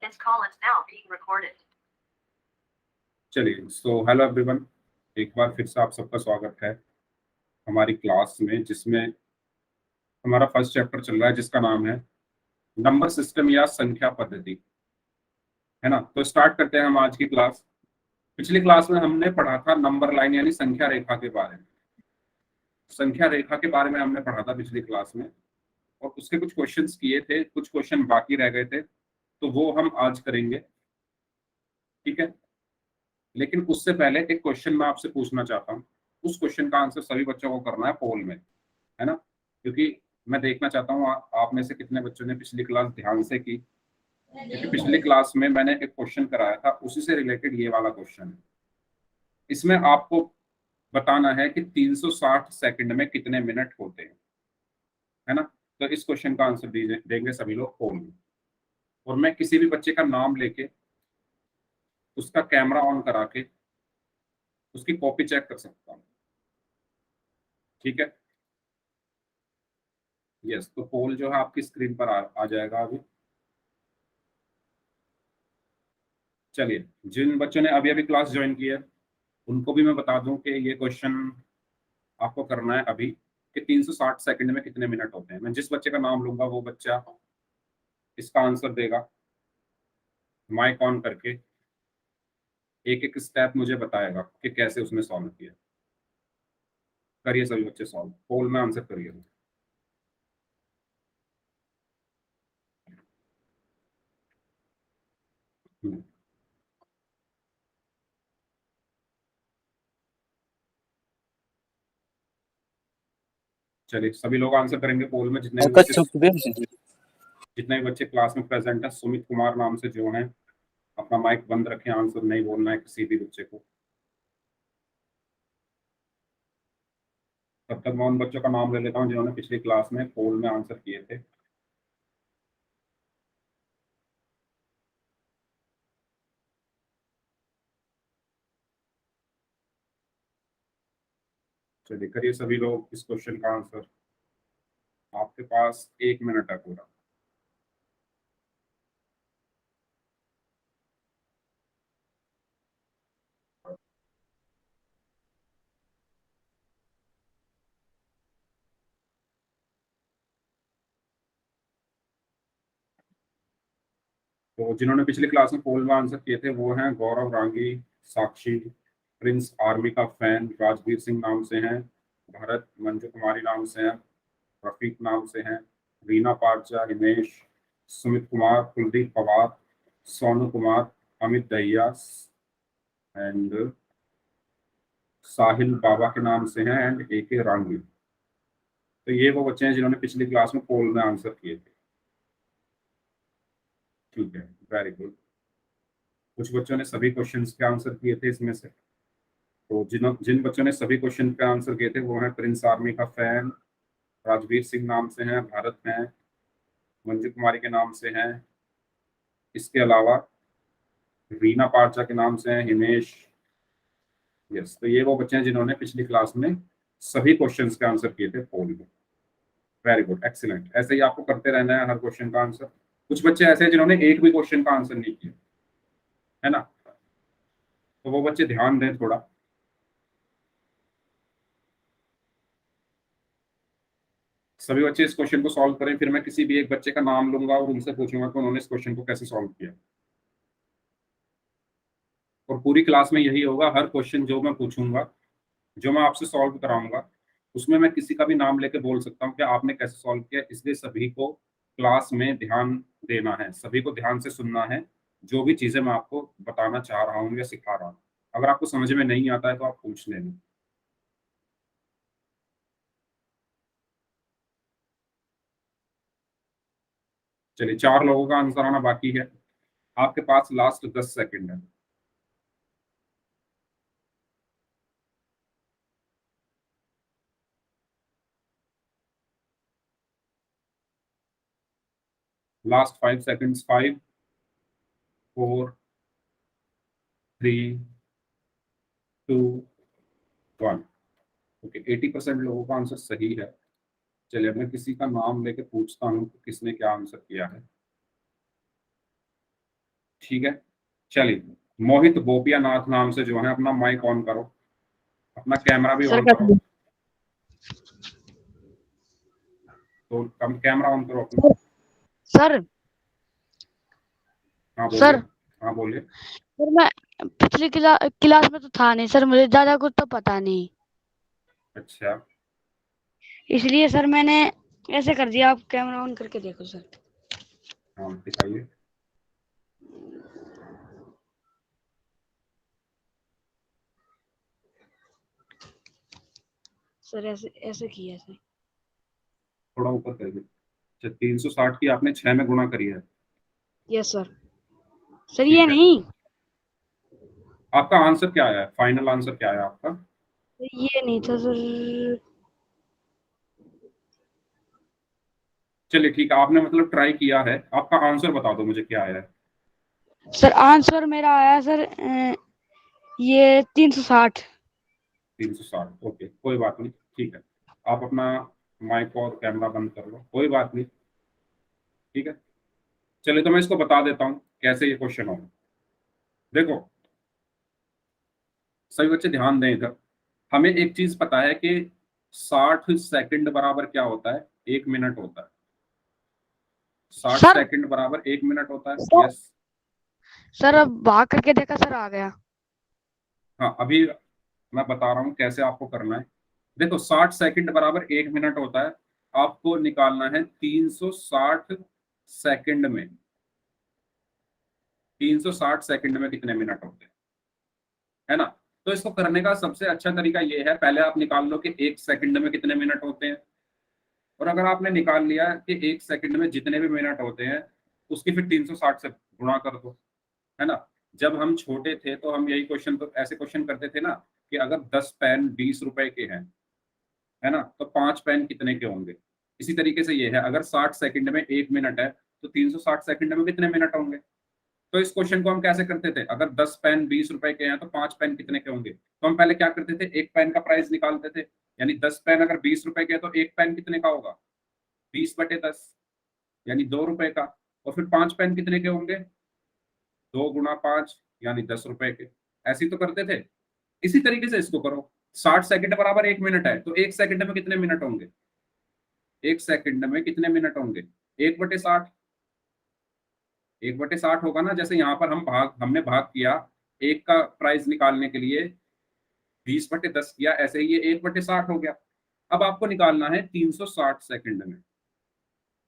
This call is now being recorded. चलिए, so hello everyone, एक बार फिर से आप सबका स्वागत है हमारी क्लास में, जिसमें हमारा फर्स्ट चैप्टर चल रहा है जिसका नाम है नंबर सिस्टम या संख्या पद्धति, है ना। तो स्टार्ट करते हैं हम आज की क्लास। पिछली क्लास में हमने पढ़ा था नंबर लाइन यानी संख्या रेखा के बारे में। संख्या रेखा के बारे में हमने पढ़ा था पिछली क्लास में, और उसके कुछ क्वेश्चंस किए थे, कुछ क्वेश्चन बाकी रह गए थे, तो वो हम आज करेंगे, ठीक है। लेकिन उससे पहले एक क्वेश्चन मैं आपसे पूछना चाहता हूँ। उस क्वेश्चन का आंसर सभी बच्चों को करना है पोल में, है ना, क्योंकि मैं देखना चाहता हूँ आप में से कितने बच्चों ने पिछली क्लास ध्यान से की। क्योंकि पिछली क्लास में मैंने एक क्वेश्चन कराया था, उसी से रिलेटेड ये वाला क्वेश्चन है। इसमें आपको बताना है कि 360 सेकंड में कितने मिनट होते हैं, है ना। तो इस क्वेश्चन का आंसर देंगे सभी लोग पोल में, और मैं किसी भी बच्चे का नाम लेके उसका कैमरा ऑन करा के उसकी कॉपी चेक कर सकता हूँ, ठीक है। यस, तो पोल जो है आपकी स्क्रीन पर आ जाएगा अभी। चलिए, जिन बच्चों ने अभी अभी क्लास ज्वाइन की है उनको भी मैं बता दूं कि ये क्वेश्चन आपको करना है अभी कि 360 सेकंड में कितने मिनट होते हैं। मैं जिस बच्चे का नाम लूंगा वो बच्चा इसका आंसर देगा, माइक ऑन करके एक एक स्टेप मुझे बताएगा कि कैसे उसने सॉल्व किया। करिए सभी बच्चे सॉल्व, पोल में आंसर करिए। चलिए, सभी लोग आंसर करेंगे पोल में। जितने भी बच्चे क्लास में प्रेजेंट है, सुमित कुमार नाम से जो है, अपना माइक बंद रखें, आंसर नहीं बोलना है किसी भी बच्चे को। तब तक मैं उन बच्चों का नाम ले लेता हूँ जिन्होंने पिछली क्लास में पोल में आंसर किए थे। चलिए, करिए सभी लोग इस क्वेश्चन का आंसर। आपके पास 1 मिनट है पूरा। तो जिन्होंने पिछली क्लास में पोल में आंसर किए थे वो हैं गौरव रांगी, साक्षी, प्रिंस आर्मी का फैन, राजवीर सिंह नाम से हैं, भरत, मंजू कुमारी नाम से हैं, रफीक नाम से हैं, रीना पारचा, हिमेश, सुमित कुमार, कुलदीप पवार, सोनू कुमार, अमित दहिया एंड साहिल बाबा के नाम से हैं, एंड AK रांगी। तो ये वो बच्चे हैं जिन्होंने पिछली क्लास में पोल में आंसर किए थे, ठीक है, वेरी गुड। कुछ बच्चों ने सभी क्वेश्चंस के आंसर किए थे इसमें से। तो जिन बच्चों ने सभी क्वेश्चन के आंसर किए थे वो हैं प्रिंस आर्मी का फैन, राजवीर सिंह नाम से हैं, भारत हैं, मंजू कुमारी के नाम से हैं, इसके अलावा रीना पारचा के नाम से हैं, हिमेश। यस, तो ये वो बच्चे हैं जिन्होंने पिछली क्लास में सभी क्वेश्चंस के आंसर किए थे पोल में। Very good, excellent. ऐसे ही आपको करते रहना है हर क्वेश्चन का आंसर। कुछ बच्चे ऐसे हैं जिन्होंने एक भी क्वेश्चन का आंसर नहीं किया, है ना, तो वो बच्चे ध्यान दें थोड़ा। सभी बच्चे इस क्वेश्चन को सॉल्व करें, फिर मैं किसी भी एक बच्चे का नाम लूंगा और उनसे पूछूंगा कि उन्होंने इस क्वेश्चन को कैसे सॉल्व किया। और पूरी क्लास में यही होगा, हर क्वेश्चन जो मैं पूछूंगा, जो मैं आपसे सॉल्व कराऊंगा, उसमें मैं किसी का भी नाम लेके बोल सकता हूँ कि आपने कैसे सॉल्व किया। इसलिए सभी को क्लास में ध्यान देना है, सभी को ध्यान से सुनना है जो भी चीजें मैं आपको बताना चाह रहा हूँ या सिखा रहा हूँ। अगर आपको समझ में नहीं आता है तो आप पूछ लेना। चलिए, 4 लोगों का आंसर आना बाकी है। आपके पास लास्ट 10 सेकंड है। Last 5 seconds, 5, 4, 3, 2, 1। ओके, 80% लोगों का आंसर सही है। चलिए, मैं किसी का नाम लेके पूछता हूँ कि किसने क्या आंसर किया है। ठीक है, चलिए मोहित गोपिया नाथ नाम से जो है अपना माइक ऑन करो, अपना कैमरा भी सर ऑन कर करो, दिया। तो कम कैमरा ऑन करो अपना। सर हाँ बोलिए। सर हाँ बोलिए। सर मैं पिछली क्लास में तो था नहीं सर, मुझे ज्यादा कुछ तो पता नहीं, अच्छा, इसलिए सर मैंने ऐसे कर दिया। आप कैमरा ऑन करके देखो सर। हाँ दिखाइए। सर ऐसे ऐसे किया सर। थोड़ा ऊपर करिए। अच्छा, 360 की आपने 6 में गुणा करी है। Yes sir. सर ये ठीक है, नहीं, आपका आंसर क्या आया है, फाइनल आंसर क्या आया आपका? ये नहीं था सर। चलिए ठीक है, आपने मतलब ट्राई किया है, आपका आंसर बता दो मुझे क्या आया है। सर आंसर मेरा आया सर ये 360। 360, ओके कोई बात नहीं, ठीक है। आप अपना माइक और कैमरा बंद कर लो, कोई बात नहीं, ठीक है। चलिए तो मैं इसको बता देता हूँ कैसे ये क्वेश्चन होगा। देखो सभी बच्चे ध्यान दें इधर, हमें एक चीज पता है कि 60 सेकंड बराबर क्या होता है, 1 मिनट होता है। 60 सर सेकंड बराबर 1 मिनट होता है, सर यस। सर अब भाग करके देखा सर, आ गया। हाँ अभी मैं बता रहा हूँ कैसे आपको करना है। देखो 60 सेकंड बराबर 1 मिनट होता है, आपको निकालना है 360 सेकंड में, 360 सेकंड में कितने मिनट होते हैं, है ना। तो इसको करने का सबसे अच्छा तरीका ये है, पहले आप निकाल लो कि 1 सेकंड में कितने मिनट होते हैं, और अगर आपने निकाल लिया कि 1 सेकंड में जितने भी मिनट होते हैं उसकी फिर 360 से गुणा कर दो, है ना। जब हम छोटे थे तो हम यही क्वेश्चन, तो ऐसे क्वेश्चन करते थे ना कि अगर 10 पेन 20 रुपए के हैं, है ना, तो 5 पेन कितने के होंगे। इसी तरीके से ये है, अगर 60 सेकंड में 1 मिनट है तो 360 सेकंड में कितने मिनट होंगे। तो इस क्वेश्चन को हम कैसे करते थे, अगर 10 पेन 20 रुपए के हैं तो 5 पेन कितने के होंगे, तो हम पहले क्या करते थे, एक पेन का प्राइस निकालते थे, यानी 10 पेन अगर 20 रुपए के हैं तो एक पेन कितने का होगा, 20/10, यानी 2 रुपए का। और फिर 5 पेन कितने के होंगे, 2 × 5 यानी 10 रुपए के। ऐसे ही तो करते थे। इसी तरीके से इसको करो, 60 सेकंड बराबर 1 मिनट है तो 1 सेकंड में कितने मिनट होंगे, 1 सेकंड में कितने मिनट होंगे, 1/60, 1/60 होगा ना। जैसे यहाँ पर हमने भाग किया, एक का प्राइस निकालने के लिए 20/10 किया, ऐसे ही ये 1/60 हो गया। अब आपको निकालना है 360 सेकंड में।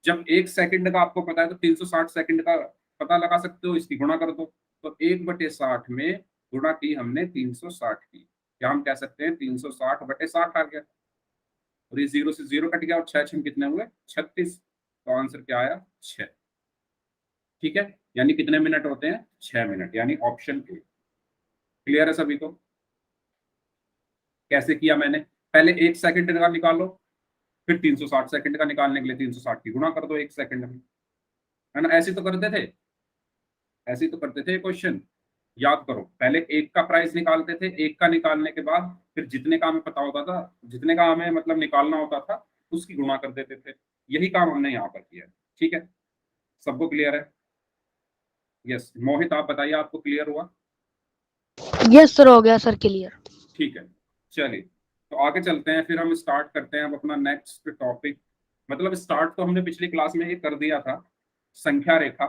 जब 1 सेकंड का आपको पता है तो 360 सेकंड का पता लगा सकते हो, इसकी गुणा कर दो। तो 1/60 में गुणा की हमने 360 की, क्या हम कह सकते हैं 360/60 आ गया, और ये 0 से 0 कट गया, और 6 कितने हुए, 36। तो आंसर क्या आया, 6। ठीक है, यानी कितने मिनट होते हैं, 6 मिनट, यानी ऑप्शन ए। क्लियर है सभी को। कैसे किया मैंने, पहले 1 सेकंड का निकालो, फिर 360 सेकंड का निकालने के लिए 360 की गुणा कर दो 1 सेकंड में, है ना। ऐसे तो करते थे, ऐसे ही तो करते थे क्वेश्चन। याद करो, पहले एक का प्राइस निकालते थे, एक का निकालने के बाद फिर जितने का हमें पता होता था, जितने का हमें मतलब निकालना होता था उसकी गुणा कर देते थे। यही काम हमने यहाँ पर किया है। ठीक है, सबको क्लियर है। यस मोहित आप बताइए, आपको क्लियर हुआ। यस सर, हो गया सर क्लियर। ठीक है, चलिए तो आगे चलते हैं, फिर हम स्टार्ट करते हैं अब अपना नेक्स्ट टॉपिक। मतलब स्टार्ट तो हमने पिछली क्लास में ही कर दिया था, संख्या रेखा,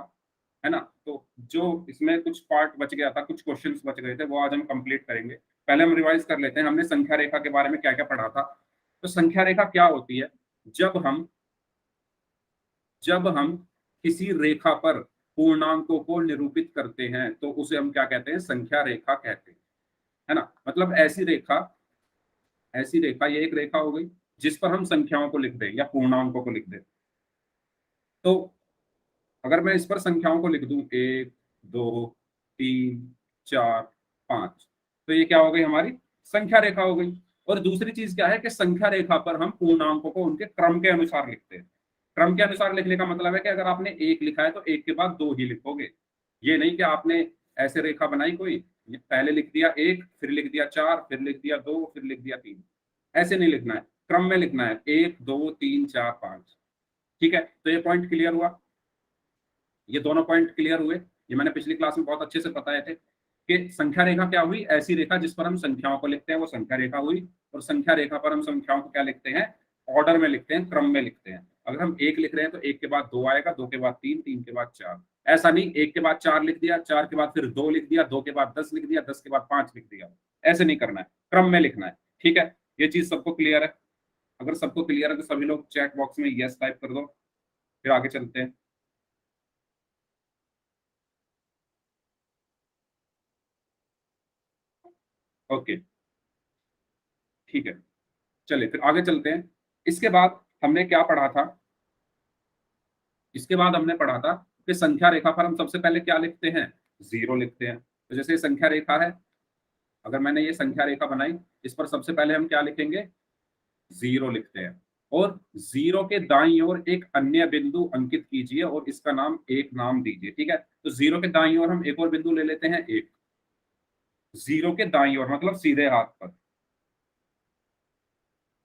है ना। तो जो इसमें कुछ पार्ट बच गया था, कुछ क्वेश्चंस बच गए थे, वो आज हम कंप्लीट करेंगे। पहले हम रिवाइज कर लेते हैं हमने संख्या रेखा के बारे में क्या क्या पढ़ा था। तो संख्या रेखा क्या होती है, जब हम किसी रेखा पर पूर्णांकों को निरूपित करते हैं तो उसे हम क्या कहते हैं, संख्या रेखा कहते हैं, है ना। मतलब ऐसी रेखा ये एक रेखा हो गई जिस पर हम संख्याओं को लिख दें या पूर्णांकों को लिख दें। तो अगर मैं इस पर संख्याओं को लिख दूं 1 2 3 4 5, तो ये क्या हो गई, हमारी संख्या रेखा हो गई। और दूसरी चीज क्या है कि संख्या रेखा पर हम पूर्णांकों को उनके क्रम के अनुसार लिखते हैं। क्रम के अनुसार लिखने का मतलब है कि अगर आपने एक लिखा है तो एक के बाद दो ही लिखोगे। ये नहीं कि आपने ऐसे रेखा बनाई कोई, ये पहले लिख दिया एक, फिर लिख दिया चार, फिर लिख दिया दो, फिर लिख दिया तीन। ऐसे नहीं लिखना है, क्रम में लिखना है, 1 2 3 4 5। ठीक है, तो ये पॉइंट क्लियर हुआ, ये दोनों पॉइंट क्लियर हुए। ये मैंने पिछली क्लास में बहुत अच्छे से बताए थे कि संख्या रेखा क्या हुई, ऐसी रेखा जिस पर हम संख्याओं को लिखते हैं वो संख्या रेखा हुई, और संख्या रेखा पर हम संख्याओं को क्या लिखते हैं, ऑर्डर में लिखते हैं, क्रम में लिखते हैं। अगर हम एक लिख रहे हैं तो एक के बाद दो आएगा, दो के बाद तीन, तीन के बाद चार। ऐसा नहीं एक के बाद चार लिख दिया, चार के बाद फिर दो लिख दिया, दो के बाद 10 लिख दिया, 10 के बाद 5 लिख दिया। ऐसे नहीं करना है, क्रम में लिखना है। ठीक है, ये चीज सबको क्लियर है? अगर सबको क्लियर है तो सभी लोग चैट बॉक्स में यस टाइप कर दो, फिर आगे चलते हैं। ओके, ठीक है, चलिए फिर आगे चलते हैं। इसके बाद हमने क्या पढ़ा था? इसके बाद हमने पढ़ा था कि संख्या रेखा पर हम सबसे पहले क्या लिखते हैं, जीरो लिखते हैं। तो जैसे ये संख्या रेखा है, अगर मैंने ये संख्या रेखा बनाई, इस पर सबसे पहले हम क्या लिखेंगे, जीरो लिखते हैं। और जीरो के दाईं ओर एक अन्य बिंदु अंकित कीजिए और इसका नाम एक नाम दीजिए। ठीक है, तो जीरो के दाईं ओर हम एक और बिंदु ले लेते हैं, एक। जीरो के दाईं ओर मतलब सीधे हाथ पर।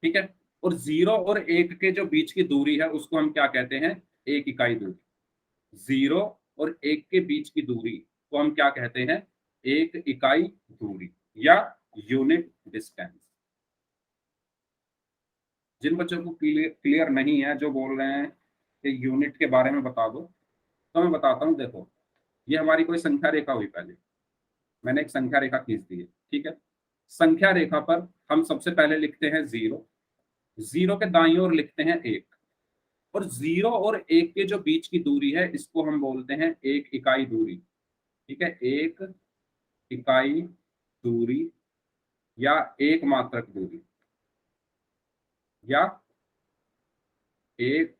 ठीक है, और जीरो और एक के जो बीच की दूरी है उसको हम क्या कहते हैं, एक इकाई दूरी। जीरो और एक के बीच की दूरी को हम क्या कहते हैं, एक इकाई दूरी या यूनिट डिस्टेंस। जिन बच्चों को क्लियर नहीं है, जो बोल रहे हैं कि यूनिट के बारे में बता दो, तो मैं बताता हूं। देखो, ये हमारी कोई संख्या रेखा हुई, पहले मैंने एक संख्या रेखा खींच दी है। ठीक है, संख्या रेखा पर हम सबसे पहले लिखते हैं जीरो, जीरो के दाईं ओर लिखते हैं एक, और जीरो और एक के जो बीच की दूरी है इसको हम बोलते हैं एक इकाई दूरी। ठीक है, एक इकाई दूरी या एक मात्रक दूरी या एक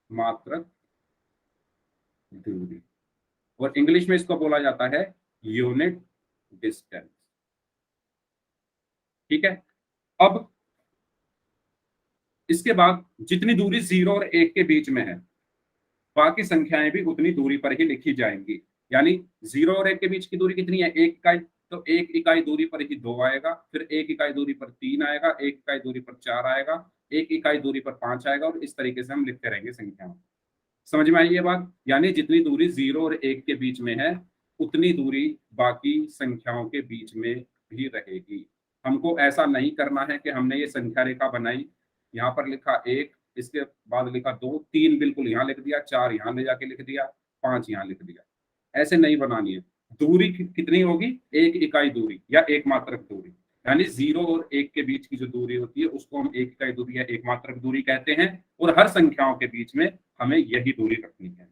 मात्रक दूरी, और इंग्लिश में इसको बोला जाता है यूनिट डिस्टेंस। ठीक है, अब इसके बाद जितनी दूरी जीरो और एक के बीच में है, बाकी संख्याएं भी उतनी दूरी पर ही लिखी जाएंगी। यानी जीरो और एक के बीच की दूरी कितनी है, एक इकाई, तो एक इकाई दूरी पर ही दो आएगा, फिर एक इकाई दूरी पर तीन आएगा, एक इकाई दूरी पर चार आएगा, एक इकाई दूरी पर पांच आएगा, और इस तरीके से हम लिखते रहेंगे संख्याओं। समझ में आई ये बात? यानी जितनी दूरी जीरो और एक के बीच में है उतनी दूरी बाकी संख्याओं के बीच में भी रहेगी। हमको ऐसा नहीं करना है कि हमने ये संख्या रेखा बनाई, यहाँ पर लिखा एक, इसके बाद लिखा दो, तीन बिल्कुल यहाँ लिख दिया, चार यहाँ ले जाके लिख दिया, पांच यहाँ लिख दिया। ऐसे नहीं बनानी है। दूरी कितनी होगी, एक इकाई दूरी या एक मात्रक दूरी। यानी जीरो और एक के बीच की जो दूरी होती है उसको हम एक इकाई दूरी या एक मात्रक दूरी कहते हैं, और हर संख्याओं के बीच में हमें यही दूरी रखनी है।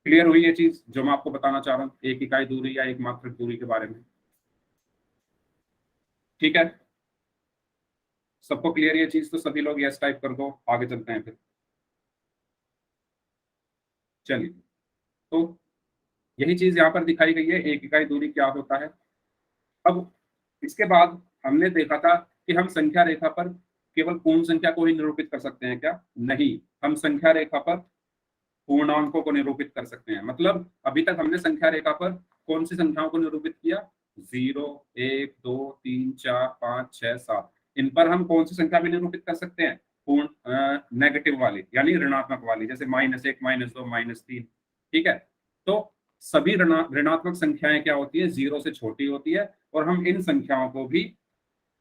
क्लियर हुई ये चीज जो मैं आपको बताना चाह रहा हूँ, एक इकाई दूरी या एक मात्रक दूरी के बारे में? ठीक है, सबको क्लियर ये चीज? तो सभी लोग यस टाइप कर दो, आगे चलते हैं फिर। चलिए, तो यही चीज यहाँ पर दिखाई गई है, एक इकाई दूरी क्या होता है। अब इसके बाद हमने देखा था कि हम संख्या रेखा पर केवल पूर्ण संख्या को ही निरूपित कर सकते हैं क्या? नहीं, हम संख्या रेखा पर पूर्णांकों को निरूपित कर सकते हैं। मतलब अभी तक हमने संख्या रेखा पर कौन सी संख्याओं को निरूपित किया, जीरो, एक, दो, तीन, चार, पांच, छह, सात। इन पर हम कौन सी संख्या भी निरूपित कर सकते हैं, पूर्ण नेगेटिव वाली यानी ऋणात्मक वाली, जैसे माइनस एक, माइनस दो, माइनस तीन। ठीक है, तो सभी ऋणात्मक संख्याएं क्या होती है, जीरो से छोटी होती है, और हम इन संख्याओं को भी,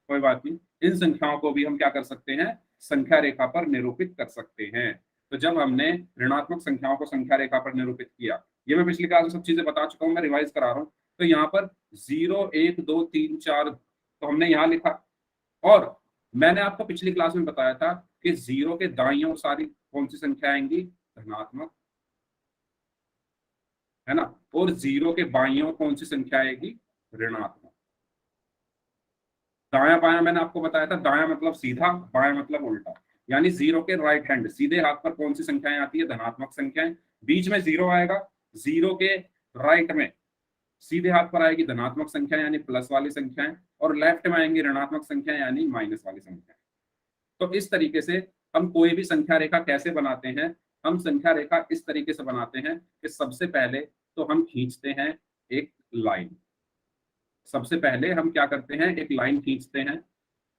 कोई बात नहीं, इन संख्याओं को भी हम क्या कर सकते हैं, संख्या रेखा पर निरूपित कर सकते हैं। तो जब हमने ऋणात्मक संख्याओं को संख्या रेखा पर निरूपित किया, ये मैं पिछली क्लास में सब चीजें बता चुका हूं, मैं रिवाइज करा रहा हूं। तो यहाँ पर जीरो, एक, दो, तीन, चार, तो हमने यहाँ लिखा, और मैंने आपको पिछली क्लास में बताया था कि जीरो के दाईं ओर सारी कौन सी संख्या आएंगी, धनात्मक, है ना, और जीरो के बाईं ओर कौन सी संख्या आएगी, ऋणात्मक। दाया बाया मैंने आपको बताया था, दाया मतलब सीधा, बाया मतलब उल्टा। यानी जीरो के राइट हैंड, सीधे हाथ पर कौन सी संख्याएं आती है, धनात्मक संख्याएं। बीच में जीरो आएगा, जीरो के राइट में सीधे हाथ पर आएगी धनात्मक संख्या यानी प्लस वाली संख्याएं, और लेफ्ट में आएंगी ऋणात्मक संख्या यानी माइनस वाली संख्याएं। तो इस तरीके से हम कोई भी संख्या रेखा कैसे बनाते हैं, हम संख्या रेखा इस तरीके से बनाते हैं कि सबसे पहले तो हम खींचते हैं एक लाइन। सबसे पहले हम क्या करते हैं, एक लाइन खींचते हैं।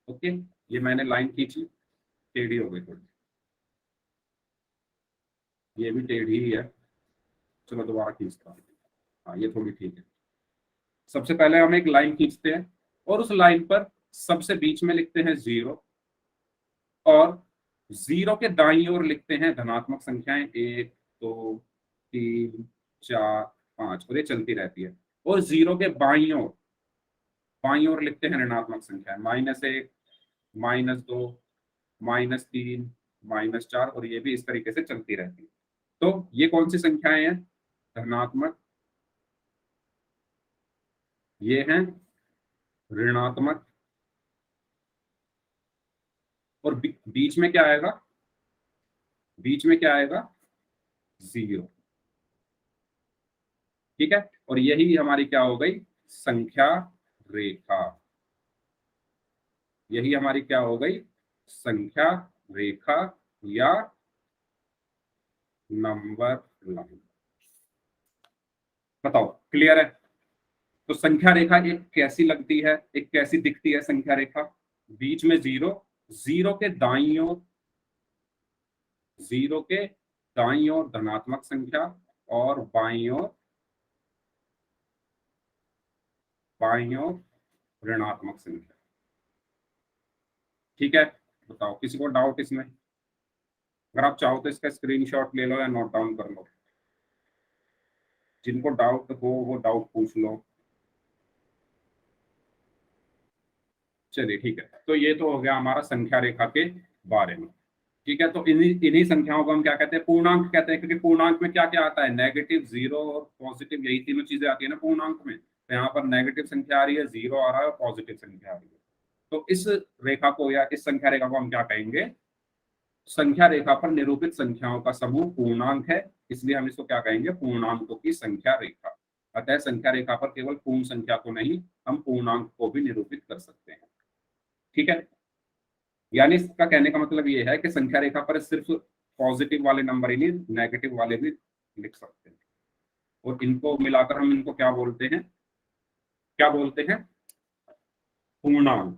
ओके, ये मैंने लाइन खींची, टेढ़ी हो गई थोड़ी, ये भी टेढ़ी ही है, चलो दोबारा खींचता हूँ। हाँ ये थोड़ी ठीक है। सबसे पहले हम एक लाइन खींचते हैं और उस लाइन पर सबसे बीच में लिखते हैं 0 और 0 के दाईं ओर लिखते हैं धनात्मक संख्याएं 1 2 3 4 5 और ये चलती रहती है। और 0 के बाईं ओर लिखते हैं ऋणात्मक संख्याएं -1 -2 -3 -4 और ये भी इस तरीके से चलती रहती है। तो ये कौन सी संख्याएं हैं? धनात्मक, ये हैं ऋणात्मक और बीच में क्या आएगा? बीच में क्या आएगा? 0। ठीक है, और यही हमारी क्या हो गई? संख्या रेखा। यही हमारी क्या हो गई? संख्या रेखा या नंबर लाइन। बताओ क्लियर है? तो संख्या रेखा एक कैसी लगती है, एक कैसी दिखती है संख्या रेखा? बीच में 0, 0 के दाईं ओर, 0 के दाईं ओर धनात्मक संख्या और बाईं ओर ऋणात्मक संख्या। ठीक है, बताओ किसी को डाउट इसमें? अगर आप चाहो तो इसका स्क्रीनशॉट ले लो या नोट डाउन कर लो। जिनको डाउट हो वो डाउट पूछ लो। चलिए ठीक है, तो ये तो हो गया हमारा संख्या रेखा के बारे में। ठीक है, तो इन्हीं संख्याओं को हम क्या कहते हैं? पूर्णांक कहते हैं, क्योंकि पूर्णांक में क्या क्या आता है? नेगेटिव, 0 और पॉजिटिव, यही तीनों चीजें आती है ना पूर्णांक में। तो यहाँ पर नेगेटिव संख्या आ रही है, 0 आ रहा है और पॉजिटिव संख्या आ रही है। तो इस रेखा को या इस संख्या रेखा को हम क्या कहेंगे? संख्या रेखा पर निरूपित संख्याओं का समूह पूर्णांक है, इसलिए हम इसको क्या कहेंगे? पूर्णांकों की संख्या रेखा। अतः संख्या रेखा पर केवल पूर्ण संख्या को नहीं, हम पूर्णांक को भी निरूपित कर सकते हैं। ठीक है, यानी इसका कहने का मतलब ये है कि संख्या रेखा पर सिर्फ पॉजिटिव वाले नंबर ही नहीं, नेगेटिव वाले भी लिख सकते हैं। और इनको मिलाकर हम इनको क्या बोलते हैं? क्या बोलते हैं? पूर्णांक।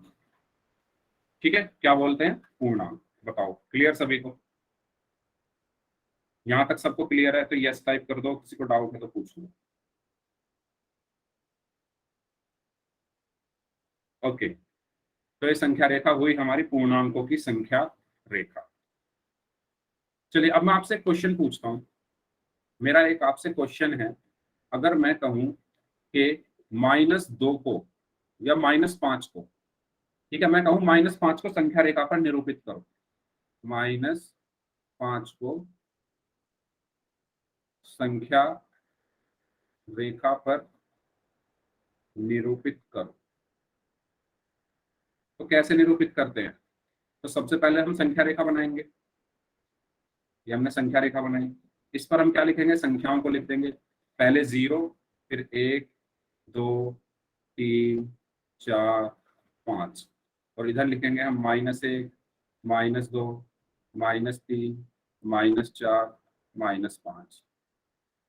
ठीक है, क्या बोलते हैं? पूर्णांक। बताओ क्लियर सभी को? यहां तक सबको क्लियर है तो यस टाइप कर दो, किसी को डाउट है तो पूछ लो। ओके, तो ये संख्या रेखा हुई हमारी पूर्णांकों की संख्या रेखा। चलिए अब मैं आपसे क्वेश्चन पूछता हूं। मेरा एक आपसे क्वेश्चन है, अगर मैं कहूं कि -2 को या -5 को, ठीक है, मैं कहूं -5 को संख्या रेखा पर निरूपित करो। -5 को संख्या रेखा पर निरूपित करो। तो कैसे निरूपित करते हैं? तो सबसे पहले हम संख्या रेखा बनाएंगे। ये हमने संख्या रेखा बनाई, इस पर हम क्या लिखेंगे? संख्याओं को लिख देंगे। पहले 0, फिर 1 2 3 4 5 और इधर लिखेंगे हम -1 -2 -3 -4 -5।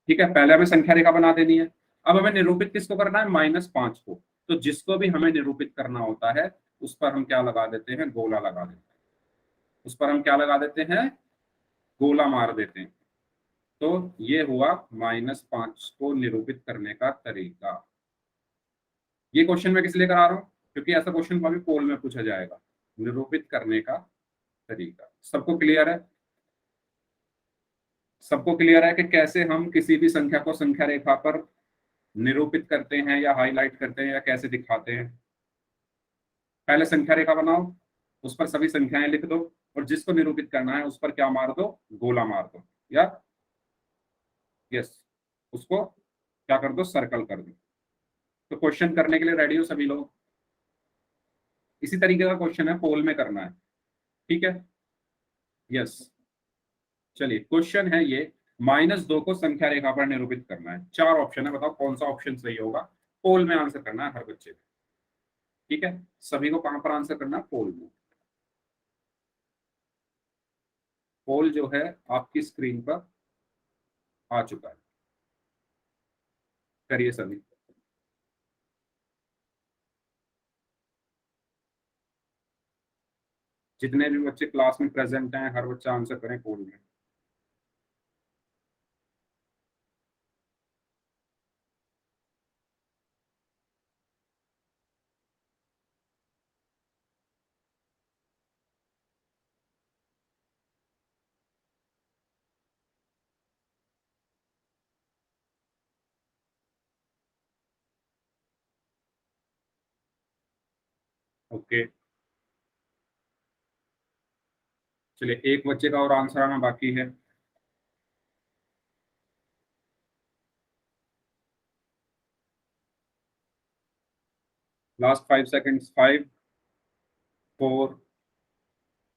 ठीक है, पहले हमें संख्या रेखा बना देनी है। अब हमें निरूपित किसको करना है? -5 को। तो जिसको भी हमें निरूपित करना होता है उस पर हम क्या लगा देते हैं? गोला लगा देते हैं। उस पर हम क्या लगा देते हैं? गोला मार देते हैं। तो ये हुआ -5 को निरूपित करने का तरीका। ये क्वेश्चन मैं किस लिए करा रहा हूँ? क्योंकि ऐसा क्वेश्चन अभी पोल में पूछा जाएगा। निरूपित करने का तरीका सबको क्लियर है? सबको क्लियर है कि कैसे हम किसी भी संख्या को संख्या रेखा पर निरूपित करते हैं या हाईलाइट करते हैं या कैसे दिखाते हैं? पहले संख्या रेखा बनाओ, उस पर सभी संख्याएं लिख दो और जिसको निरूपित करना है उस पर क्या मार दो? गोला मार दो, या यस, उसको क्या कर दो? सर्कल कर दो। तो क्वेश्चन करने के लिए रेडी हो सभी लोग? इसी तरीके का क्वेश्चन है, पोल में करना है। ठीक है, यस। चलिए क्वेश्चन है ये, -2 को संख्या रेखा पर निरूपित करना है। 4 ऑप्शन है, बताओ कौन सा ऑप्शन सही होगा? पोल में आंसर करना है हर बच्चे को। ठीक है, सभी को कहां पर आंसर करना है? पोल में। पोल जो है आपकी स्क्रीन पर आ चुका है, करिए सभी। जितने भी बच्चे क्लास में प्रेजेंट हैं हर बच्चा आंसर करें पोल में। ओके, चलिए एक बच्चे का और आंसर आना बाकी है। Last 5 seconds, 5, 4,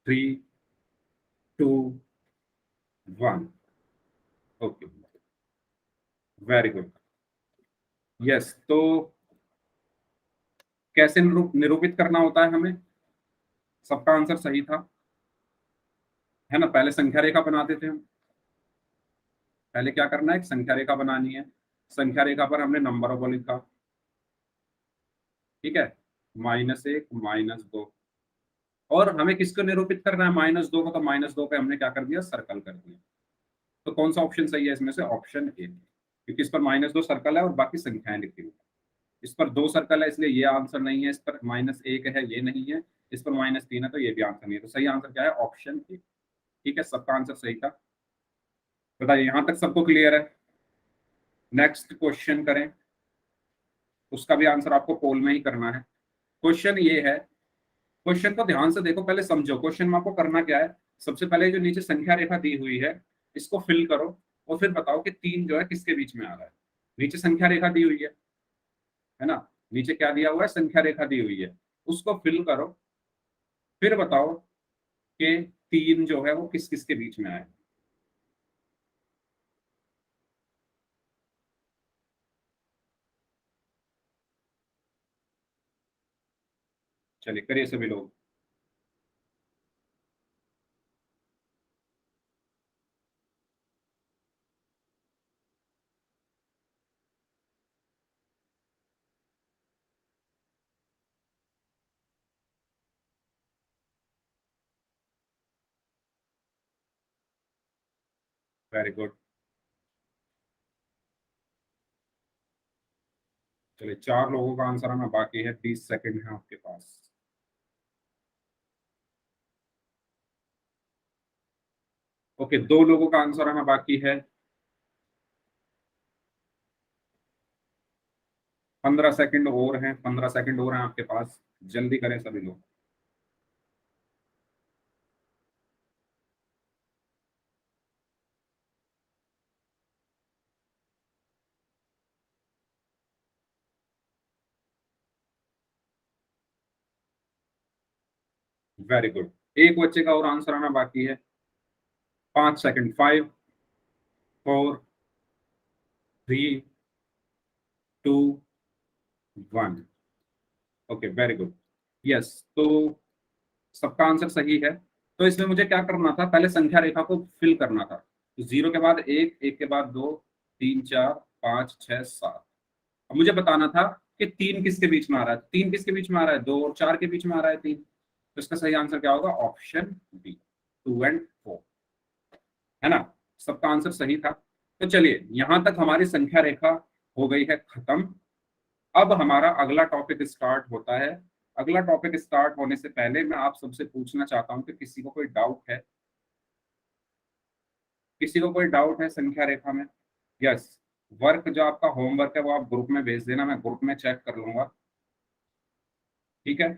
3, 2, 1। Okay, very good. Yes, तो कैसे निरूपित करना होता है हमें? सबका आंसर सही था, है ना। पहले संख्या रेखा बनाते थे हम। पहले क्या करना है, एक संख्या रेखा बनानी है। संख्या रेखा पर हमने नंबरों को लिखा, ठीक है, -1, -2। और हमें किसको निरूपित करना है, -2 को, तो -2 पे हमने क्या कर दिया, सर्कल कर दिया। तो कौन सा ऑप्शन सही है इसमें से? ऑप्शन ए, क्योंकि इस पर -2 सर्कल है और बाकी संख्याएं लिखी हुई है। इस पर 2 सर्कल है, इसलिए ये आंसर नहीं है। इस पर -1 है, ये नहीं है। इस पर -3 है, तो ये भी आंसर नहीं है। तो सही आंसर क्या है? Option A. ठीक है, सबका आंसर सही था। बताइए, यहां तक सबको क्लियर है? नेक्स्ट क्वेश्चन करें, उसका भी आंसर आपको पोल में ही करना है। क्वेश्चन ये है, क्वेश्चन को ध्यान से देखो, पहले समझो क्वेश्चन में आपको करना क्या है। सबसे पहले जो नीचे संख्या रेखा दी हुई है, इसको फिल करो और फिर बताओ कि 3 जो है किसके बीच में आ रहा है। नीचे संख्या रेखा दी हुई है ना। नीचे क्या दिया हुआ है? संख्या रेखा दी हुई है, उसको फिल करो, फिर बताओ कि 3 जो है वो किस किस के बीच में आए। चलिए करिए सभी लोग। Very good. चलिए 4 लोगों का आंसर आना बाकी है, 20 सेकंड है आपके पास। ओके, 2 लोगों का आंसर आना बाकी है, 15 सेकंड और हैं, 15 सेकंड और हैं आपके पास। जल्दी करें सभी लोग। Very good. एक बच्चे का और आंसर आना बाकी है, 5 second, 5, 4, 3, 2, 1। Okay, very good. Yes, तो सबका आंसर सही है। तो इसमें मुझे क्या करना था, पहले संख्या रेखा को फिल करना था। तो 0 के बाद 1, 1 के बाद 2, 3, 4, 5, 6, 7। अब मुझे बताना था कि 3 किसके बीच में आ रहा है। 3 किसके बीच में आ रहा है? 2 और 4 के बीच में आ रहा है 3। तो इसका सही आंसर क्या होगा? ऑप्शन बी, 2 एंड 4, है ना। सबका आंसर सही था। तो चलिए, यहां तक हमारी संख्या रेखा हो गई है खत्म। अब हमारा अगला टॉपिक स्टार्ट होता है। अगला टॉपिक स्टार्ट होने से पहले मैं आप सबसे पूछना चाहता हूं कि किसी को कोई डाउट है? किसी को कोई डाउट है संख्या रेखा में? यस, वर्क जो आपका होमवर्क है वो आप ग्रुप में भेज देना, मैं ग्रुप में चेक कर लूंगा। ठीक है,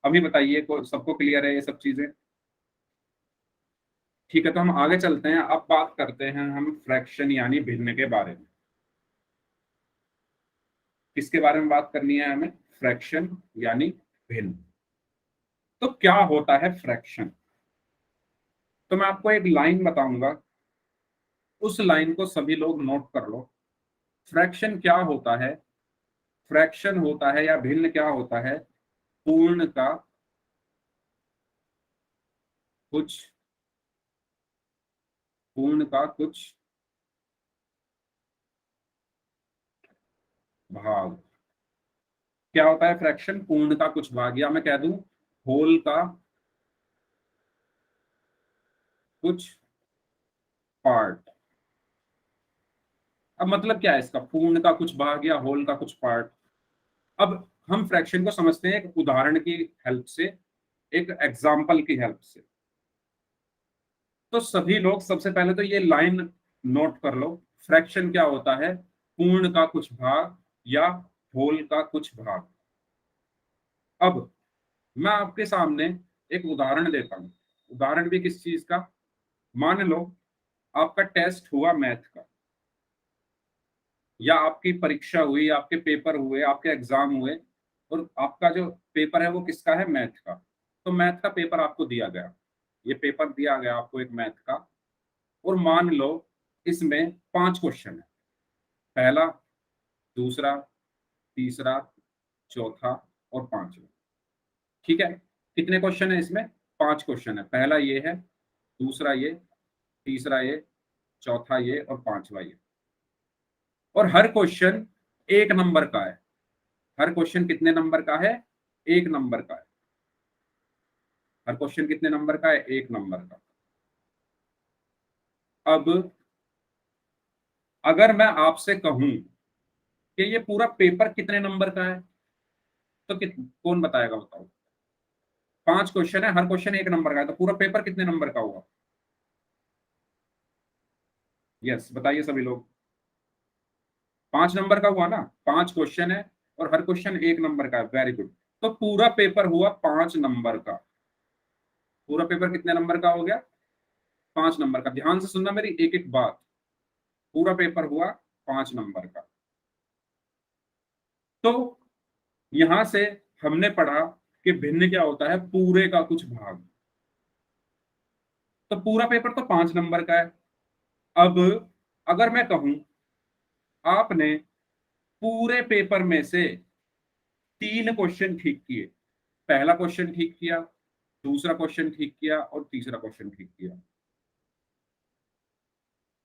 अभी बताइए को सबको क्लियर है ये सब चीजें? ठीक है, तो हम आगे चलते हैं। अब बात करते हैं हम फ्रैक्शन यानी भिन्न के बारे में। किसके बारे में बात करनी है हमें? फ्रैक्शन यानी भिन्न। तो क्या होता है फ्रैक्शन? तो मैं आपको एक लाइन बताऊंगा, उस लाइन को सभी लोग नोट कर लो। फ्रैक्शन क्या होता है? फ्रैक्शन होता है या भिन्न क्या होता है? पूर्ण का कुछ, पूर्ण का कुछ भाग। क्या होता है फ्रैक्शन? पूर्ण का कुछ भाग, या मैं कह दूं होल का कुछ पार्ट। अब मतलब क्या है इसका, पूर्ण का कुछ भाग या होल का कुछ पार्ट? अब हम फ्रैक्शन को समझते हैं एक उदाहरण की हेल्प से, एक एग्जाम्पल की हेल्प से। तो सभी लोग सबसे पहले तो ये लाइन नोट कर लो। फ्रैक्शन क्या होता है? पूर्ण का कुछ भाग या होल का कुछ भाग। अब मैं आपके सामने एक उदाहरण देता हूं, उदाहरण भी किस चीज का, मान लो आपका टेस्ट हुआ मैथ का, या आपकी परीक्षा हुई, आपके पेपर हुए, आपके एग्जाम हुए, और आपका जो पेपर है वो किसका है, मैथ का। तो मैथ का पेपर आपको दिया गया, ये पेपर दिया गया आपको एक मैथ का, और मान लो इसमें 5 क्वेश्चन है, पहला, दूसरा, तीसरा, चौथा और पांचवा। ठीक है, कितने क्वेश्चन है इसमें, 5 क्वेश्चन है, पहला ये है, दूसरा ये, तीसरा ये, चौथा ये और पांचवा ये। और हर क्वेश्चन 1 नंबर का है, हर क्वेश्चन कितने नंबर का है, 1 नंबर का है। हर क्वेश्चन कितने नंबर का है, 1 नंबर का। अब अगर मैं आपसे कहूं कि ये पूरा पेपर कितने नंबर का है, तो कौन बताएगा, बताओ। 5 क्वेश्चन है, हर क्वेश्चन 1 नंबर का है, तो पूरा पेपर कितने नंबर का होगा। यस, बताइए सभी लोग। 5 नंबर का हुआ ना, 5 क्वेश्चन है और हर क्वेश्चन 1 नंबर का है, वेरी गुड। तो पूरा पेपर हुआ 5 नंबर का। पूरा पेपर कितने नंबर का हो गया, 5 नंबर का। ध्यान से सुनना मेरी एक एक बात, पूरा पेपर हुआ 5 नंबर का। तो यहां से हमने पढ़ा कि भिन्न क्या होता है, पूरे का कुछ भाग। तो पूरा पेपर तो 5 नंबर का है। अब अगर मैं कहूं आपने पूरे पेपर में से 3 क्वेश्चन ठीक किए, पहला क्वेश्चन ठीक किया, दूसरा क्वेश्चन ठीक किया और तीसरा क्वेश्चन ठीक किया।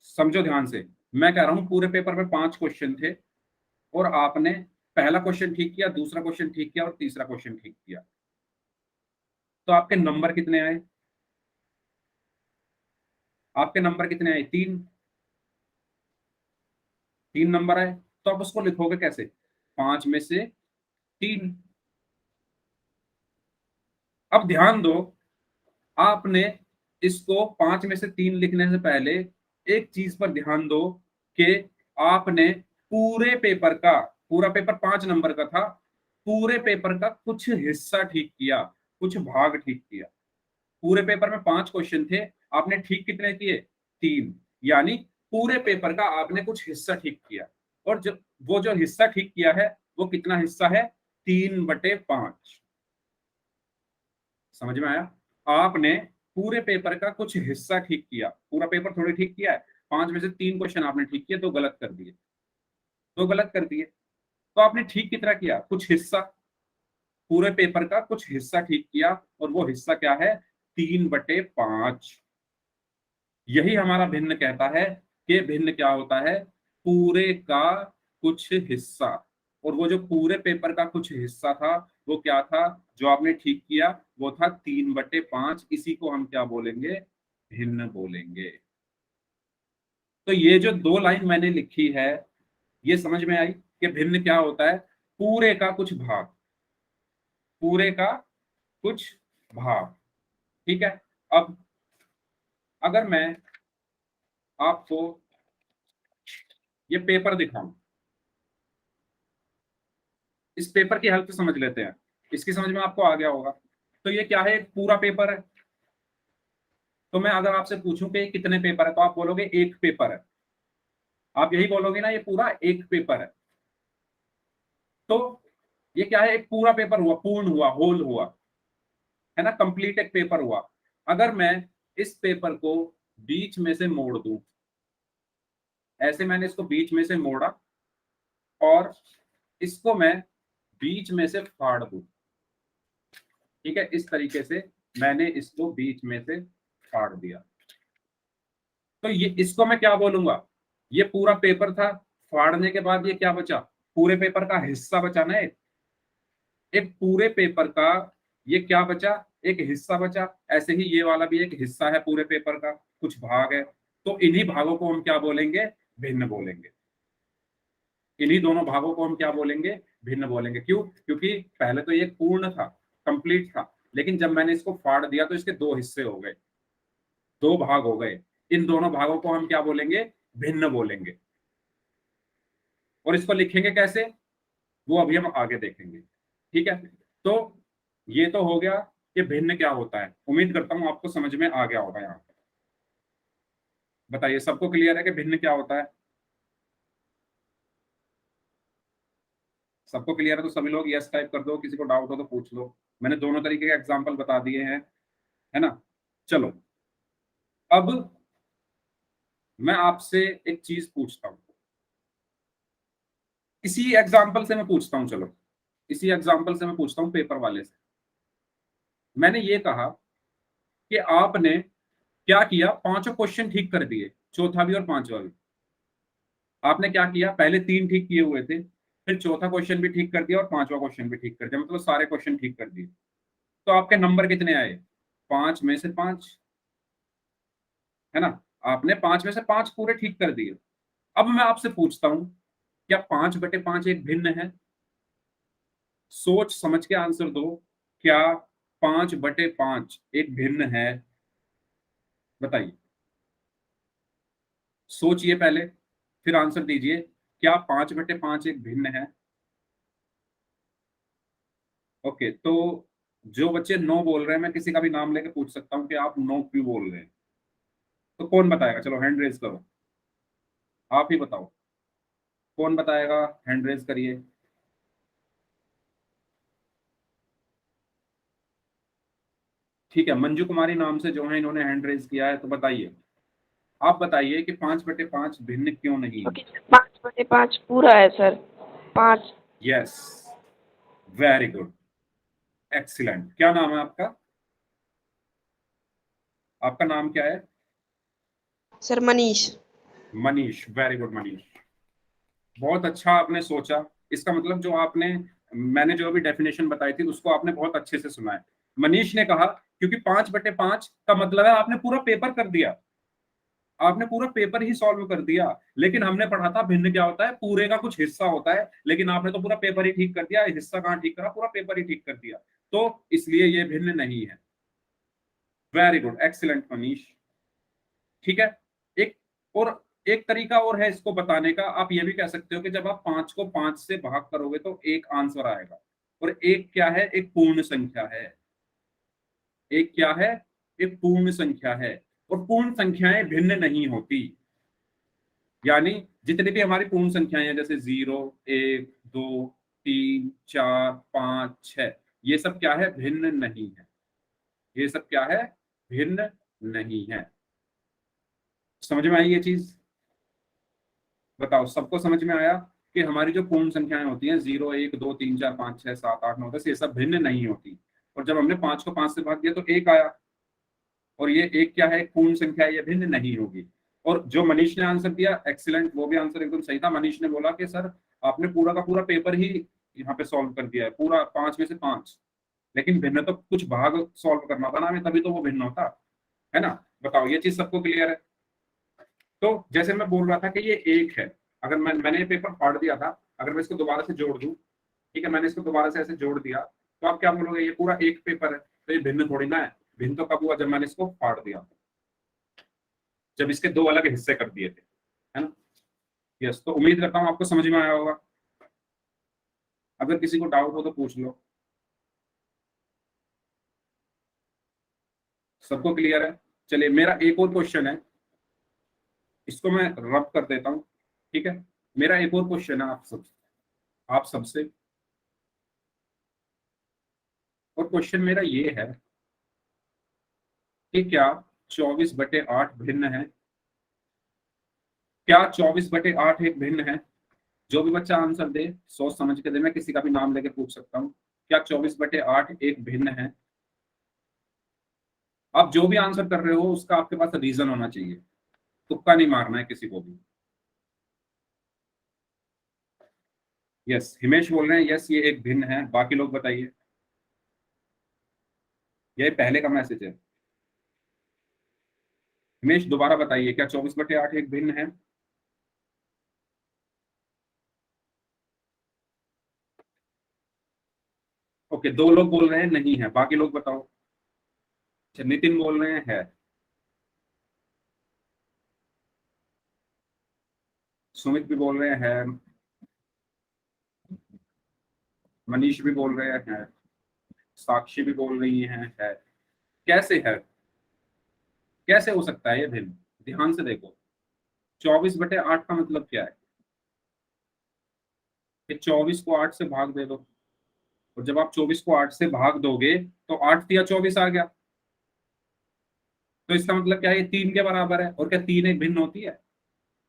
समझो ध्यान से, मैं कह रहा हूं पूरे पेपर में 5 क्वेश्चन थे और आपने पहला क्वेश्चन ठीक किया, दूसरा क्वेश्चन ठीक किया और तीसरा क्वेश्चन ठीक किया। तो आपके नंबर कितने आए, आपके नंबर कितने आए, 3 नंबर आए। तो आप उसको लिखोगे कैसे, 5 में से 3। अब ध्यान दो, आपने इसको 5 में से 3 लिखने से पहले एक चीज पर ध्यान दो कि आपने पूरे पेपर का, पूरा पेपर 5 नंबर का था, पूरे पेपर का कुछ हिस्सा ठीक किया, कुछ भाग ठीक किया। पूरे पेपर में 5 क्वेश्चन थे, आपने ठीक कितने किए, 3। यानी पूरे पेपर का आपने कुछ हिस्सा ठीक किया, और जो वो जो हिस्सा ठीक किया है वो कितना हिस्सा है, 3/5। समझ में आया, आपने पूरे पेपर का कुछ हिस्सा ठीक किया, पूरा पेपर थोड़ी ठीक किया है। 5 में से 3 क्वेश्चन आपने ठीक किए, 2 गलत कर दिए, 2 गलत कर दिए। तो आपने ठीक कितना किया, कुछ हिस्सा, पूरे पेपर का कुछ हिस्सा ठीक किया, और वो हिस्सा क्या है, 3/5। यही हमारा भिन्न कहता है कि भिन्न क्या होता है, पूरे का कुछ हिस्सा। और वो जो पूरे पेपर का कुछ हिस्सा था वो क्या था, जो आपने ठीक किया, वो था 3/5। इसी को हम क्या बोलेंगे, भिन्न बोलेंगे। तो ये जो 2 लाइन मैंने लिखी है, ये समझ में आई कि भिन्न क्या होता है, पूरे का कुछ भाग, पूरे का कुछ भाग। ठीक है। अब अगर मैं आपको ये पेपर दिखाऊं, इस पेपर की हेल्प से समझ लेते हैं, इसकी समझ में आपको आ गया होगा। तो ये क्या है, एक पूरा पेपर है। तो मैं अगर आपसे पूछूं कि कितने पेपर है, तो आप बोलोगे एक पेपर है, आप यही बोलोगे ना, ये पूरा एक पेपर है। तो ये क्या है, एक पूरा पेपर हुआ, पूर्ण हुआ, होल हुआ, है ना, कंप्लीट एक पेपर हुआ। अगर मैं इस पेपर को बीच में से मोड़ दूं, ऐसे मैंने इसको बीच में से मोड़ा, और इसको मैं बीच में से फाड़ दूं, ठीक है, इस तरीके से मैंने इसको बीच में से फाड़ दिया, तो ये इसको मैं क्या बोलूंगा, ये पूरा पेपर था, फाड़ने के बाद ये क्या बचा, पूरे पेपर का हिस्सा बचा ना, एक पूरे पेपर का ये क्या बचा, एक हिस्सा बचा। ऐसे ही ये वाला भी एक हिस्सा है पूरे पेपर का, कुछ भाग है। तो इन्हीं भागों को हम क्या बोलेंगे, भिन्न बोलेंगे। इन्हीं दोनों भागों को हम क्या बोलेंगे, भिन्न बोलेंगे। क्यों, क्योंकि पहले तो ये पूर्ण था, कंप्लीट था, लेकिन जब मैंने इसको फाड़ दिया तो इसके 2 हिस्से हो गए, 2 भाग हो गए। इन दोनों भागों को हम क्या बोलेंगे, भिन्न बोलेंगे। और इसको लिखेंगे कैसे, वो अभी हम आगे देखेंगे। ठीक है। तो ये तो हो गया कि भिन्न क्या होता है। उम्मीद करता हूं आपको समझ में आ गया होगा। यहाँ पे बताइए, सबको क्लियर है कि भिन्न क्या होता है? सबको क्लियर है तो सभी लोग यस टाइप कर दो, किसी को डाउट हो तो पूछ लो। मैंने दोनों तरीके के एग्जाम्पल बता दिए हैं, है ना। चलो, अब मैं आपसे एक चीज पूछता हूं, इसी एग्जाम्पल से मैं पूछता हूं। चलो, इसी एग्जाम्पल से मैं पूछता हूं पेपर वाले से। मैंने ये कहा कि आपने क्या किया, पांचों क्वेश्चन ठीक कर दिए, चौथा भी और पांचवा भी। आपने क्या किया, पहले तीन ठीक किए हुए थे, फिर चौथा क्वेश्चन भी ठीक कर दिया और पांचवा क्वेश्चन भी ठीक कर दिया, मतलब सारे क्वेश्चन ठीक कर दिए। तो आपके नंबर कितने आए? 5 में से 5, है ना। आपने 5 में से 5 पूरे ठीक कर दिए। अब मैं आपसे पूछता हूं, क्या 5/5 एक भिन्न है? सोच समझ के आंसर दो। क्या 5/5 एक भिन्न है? बताइए, सोचिए पहले, फिर आंसर दीजिए। क्या 5/5 एक भिन्न है? ओके, तो जो बच्चे नो बोल रहे हैं, मैं किसी का भी नाम लेके पूछ सकता हूँ कि आप नो क्यों बोल रहे हैं। तो कौन बताएगा? चलो हैंड रेज करो, आप ही बताओ, कौन बताएगा? हैंड रेज करिए। ठीक है, मंजू कुमारी नाम से जो है, इन्होंने हैंड रेज किया है, तो बताइए, आप बताइए कि 5/5 भिन्न क्यों नहीं है? क्योंकि 5/5 पूरा है sir. 5। Yes, very good, excellent. क्या नाम है आपका? आपका नाम क्या है? Sir Manish. Manish, very good Manish, बहुत अच्छा आपने सोचा। इसका मतलब जो आपने, मैंने जो अभी डेफिनेशन बताई थी उसको आपने बहुत अच्छे से सुना है। मनीष ने कहा क्योंकि 5/5 का मतलब है आपने पूरा पेपर कर दिया, आपने पूरा पेपर ही सॉल्व कर दिया। लेकिन हमने पढ़ा था भिन्न क्या होता है, पूरे का कुछ हिस्सा होता है, लेकिन आपने तो पूरा पेपर ही ठीक कर दिया, हिस्सा कहाँ ठीक करा, पूरा पेपर ही ठीक कर दिया। तो इसलिए ये भिन्न नहीं है। Very good, excellent Manish. ठीक है, एक और एक तरीका और है इसको बताने का। आप ये भी कह सकते हो कि जब आप 5 को 5 से भाग करोगे तो एक आंसर आएगा। और एक क्या है? एक पूर्ण संख्या है। एक क्या है? एक पूर्ण संख्या है। और पूर्ण संख्याएं भिन्न नहीं होती। यानी जितनी भी हमारी पूर्ण संख्याएं हैं, जैसे 0, 1, 2, 3, 4, 5, 6, ये सब क्या है? भिन्न नहीं है। ये सब क्या है? भिन्न नहीं है। समझ में आई ये चीज? बताओ, सबको समझ में आया कि हमारी जो पूर्ण संख्याएं होती हैं, 0, 1, 2, 3, 4, 5, 6, 7, 8, 9, 10, ये सब भिन्न नहीं होती। और जब हमने 5 को 5 से भाग दिया तो एक आया, और ये एक क्या है? एक पूर्ण संख्या है, ये भिन्न नहीं होगी। और जो मनीष ने आंसर दिया, एक्सीलेंट, वो भी आंसर एकदम सही था। मनीष ने बोला कि सर आपने पूरा का पूरा पेपर ही यहाँ पे सॉल्व कर दिया है, पूरा 5 में से 5। लेकिन भिन्न तो कुछ भाग सॉल्व करना था ना हमें, तभी तो वो भिन्न होता है ना। बताओ, ये चीज सबको क्लियर है? तो जैसे मैं बोल रहा था कि ये एक है, अगर मैंने ये पेपर फाड़ दिया था, अगर मैं इसको दोबारा से जोड़ दूं, ठीक है, मैंने इसको दोबारा से ऐसे जोड़ दिया, तो आप क्या बोलोगे? ये पूरा एक पेपर है, तो ये भिन्न थोड़ी ना है। भिन्न तो कब हुआ? जब मैंने इसको फाड़ दिया, जब इसके दो अलग हिस्से कर दिए थे, है ना। यस, तो उम्मीद करता हूँ आपको समझ में आया होगा। अगर किसी को डाउट हो तो पूछ लो। सबको क्लियर है? चलिए, मेरा एक और क्वेश्चन है, इसको मैं रब कर देता हूँ। ठीक है, मेरा एक और क्वेश्चन है आप सबसे। और क्वेश्चन मेरा ये है कि क्या 24/8 भिन्न है? क्या 24/8 एक भिन्न है? जो भी बच्चा आंसर दे, सोच समझ के दे, मैं किसी का भी नाम लेके पूछ सकता हूँ। क्या 24/8 एक भिन्न है? आप जो भी आंसर कर रहे हो उसका आपके पास रीजन होना चाहिए, तुक्का नहीं मारना है किसी को भी। यस, हिमेश बोल रहे हैं यस ये एक भिन्न है। बाकी लोग बताइए, ये पहले का मैसेज है। हिमेश दोबारा बताइए, क्या 24/8 एक भिन्न है? ओके, दो लोग बोल रहे हैं नहीं है, बाकी लोग बताओ। अच्छा, नितिन बोल रहे हैं है, सुमित भी बोल रहे हैं है, मनीष भी बोल रहे हैं है, साक्षी भी बोल रही है कैसे है, कैसे हो सकता है ये भिन्न? ध्यान से देखो, 24/8 का मतलब क्या है कि 24 को 8 से भाग दे दो, और जब आप 24 को 8 से भाग दोगे तो 8 या 24 आ गया। तो इसका मतलब क्या है, ये 3 के बराबर है। और क्या 3 एक भिन्न होती है?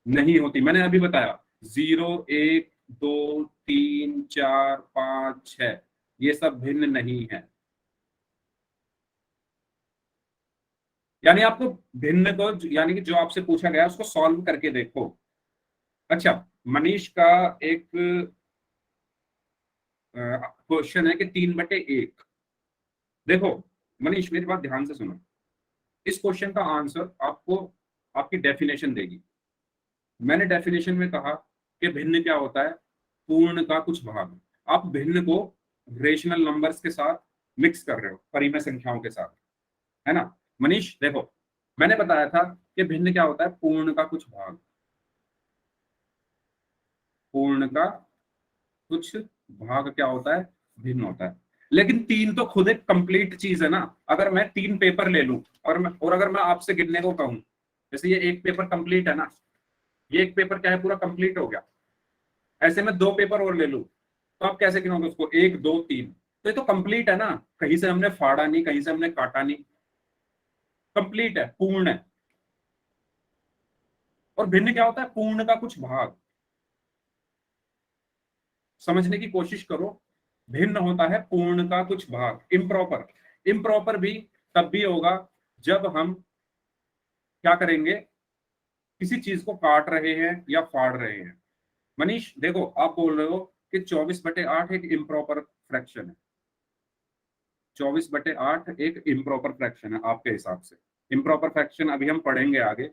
नहीं होती। मैंने अभी बताया 0, 1, 2, 3, 4, 5, 6 ये सब भिन्न नहीं है। यानी आपको भिन्न को, यानी कि जो आपसे पूछा गया उसको सॉल्व करके देखो। अच्छा, मनीष का एक क्वेश्चन है कि 3/1। देखो मनीष, मेरी बात ध्यान से सुनो। इस क्वेश्चन का आंसर आपको आपकी डेफिनेशन देगी। मैंने डेफिनेशन में कहा कि भिन्न क्या होता है, पूर्ण का कुछ भाग। आप भिन्न को रेशनल नंबर्स के साथ मिक्स कर रहे हो, परिमेय संख्याओं के साथ, है ना। मनीष देखो, मैंने बताया था कि भिन्न क्या होता है, पूर्ण का कुछ भाग। पूर्ण का कुछ भाग क्या होता है, भिन्न होता है। लेकिन 3 तो खुद एक कंप्लीट चीज है ना। अगर मैं 3 पेपर ले लूं और अगर मैं आपसे गिनने को कहूं, जैसे ये एक पेपर कंप्लीट है ना, ये एक पेपर क्या है, पूरा कंप्लीट हो गया। ऐसे में 2 पेपर और ले लूं तो आप कैसे गिनोगे उसको, 1, 2, 3? तो ये तो कंप्लीट है ना, कहीं से हमने फाड़ा नहीं, कहीं से हमने काटा नहीं, कंप्लीट है, पूर्ण है। और भिन्न क्या होता है, पूर्ण का कुछ भाग। समझने की कोशिश करो, भिन्न होता है पूर्ण का कुछ भाग। इम्प्रॉपर, इम्प्रॉपर भी तब भी होगा जब हम क्या करेंगे, किसी चीज को काट रहे हैं या फाड़ रहे हैं। मनीष देखो, आप बोल रहे हो कि 24/8 एक इम्प्रॉपर फ्रैक्शन है। 24/8 एक इम्प्रॉपर फ्रैक्शन है आपके हिसाब से। इम्प्रॉपर फ्रैक्शन अभी हम पढ़ेंगे आगे।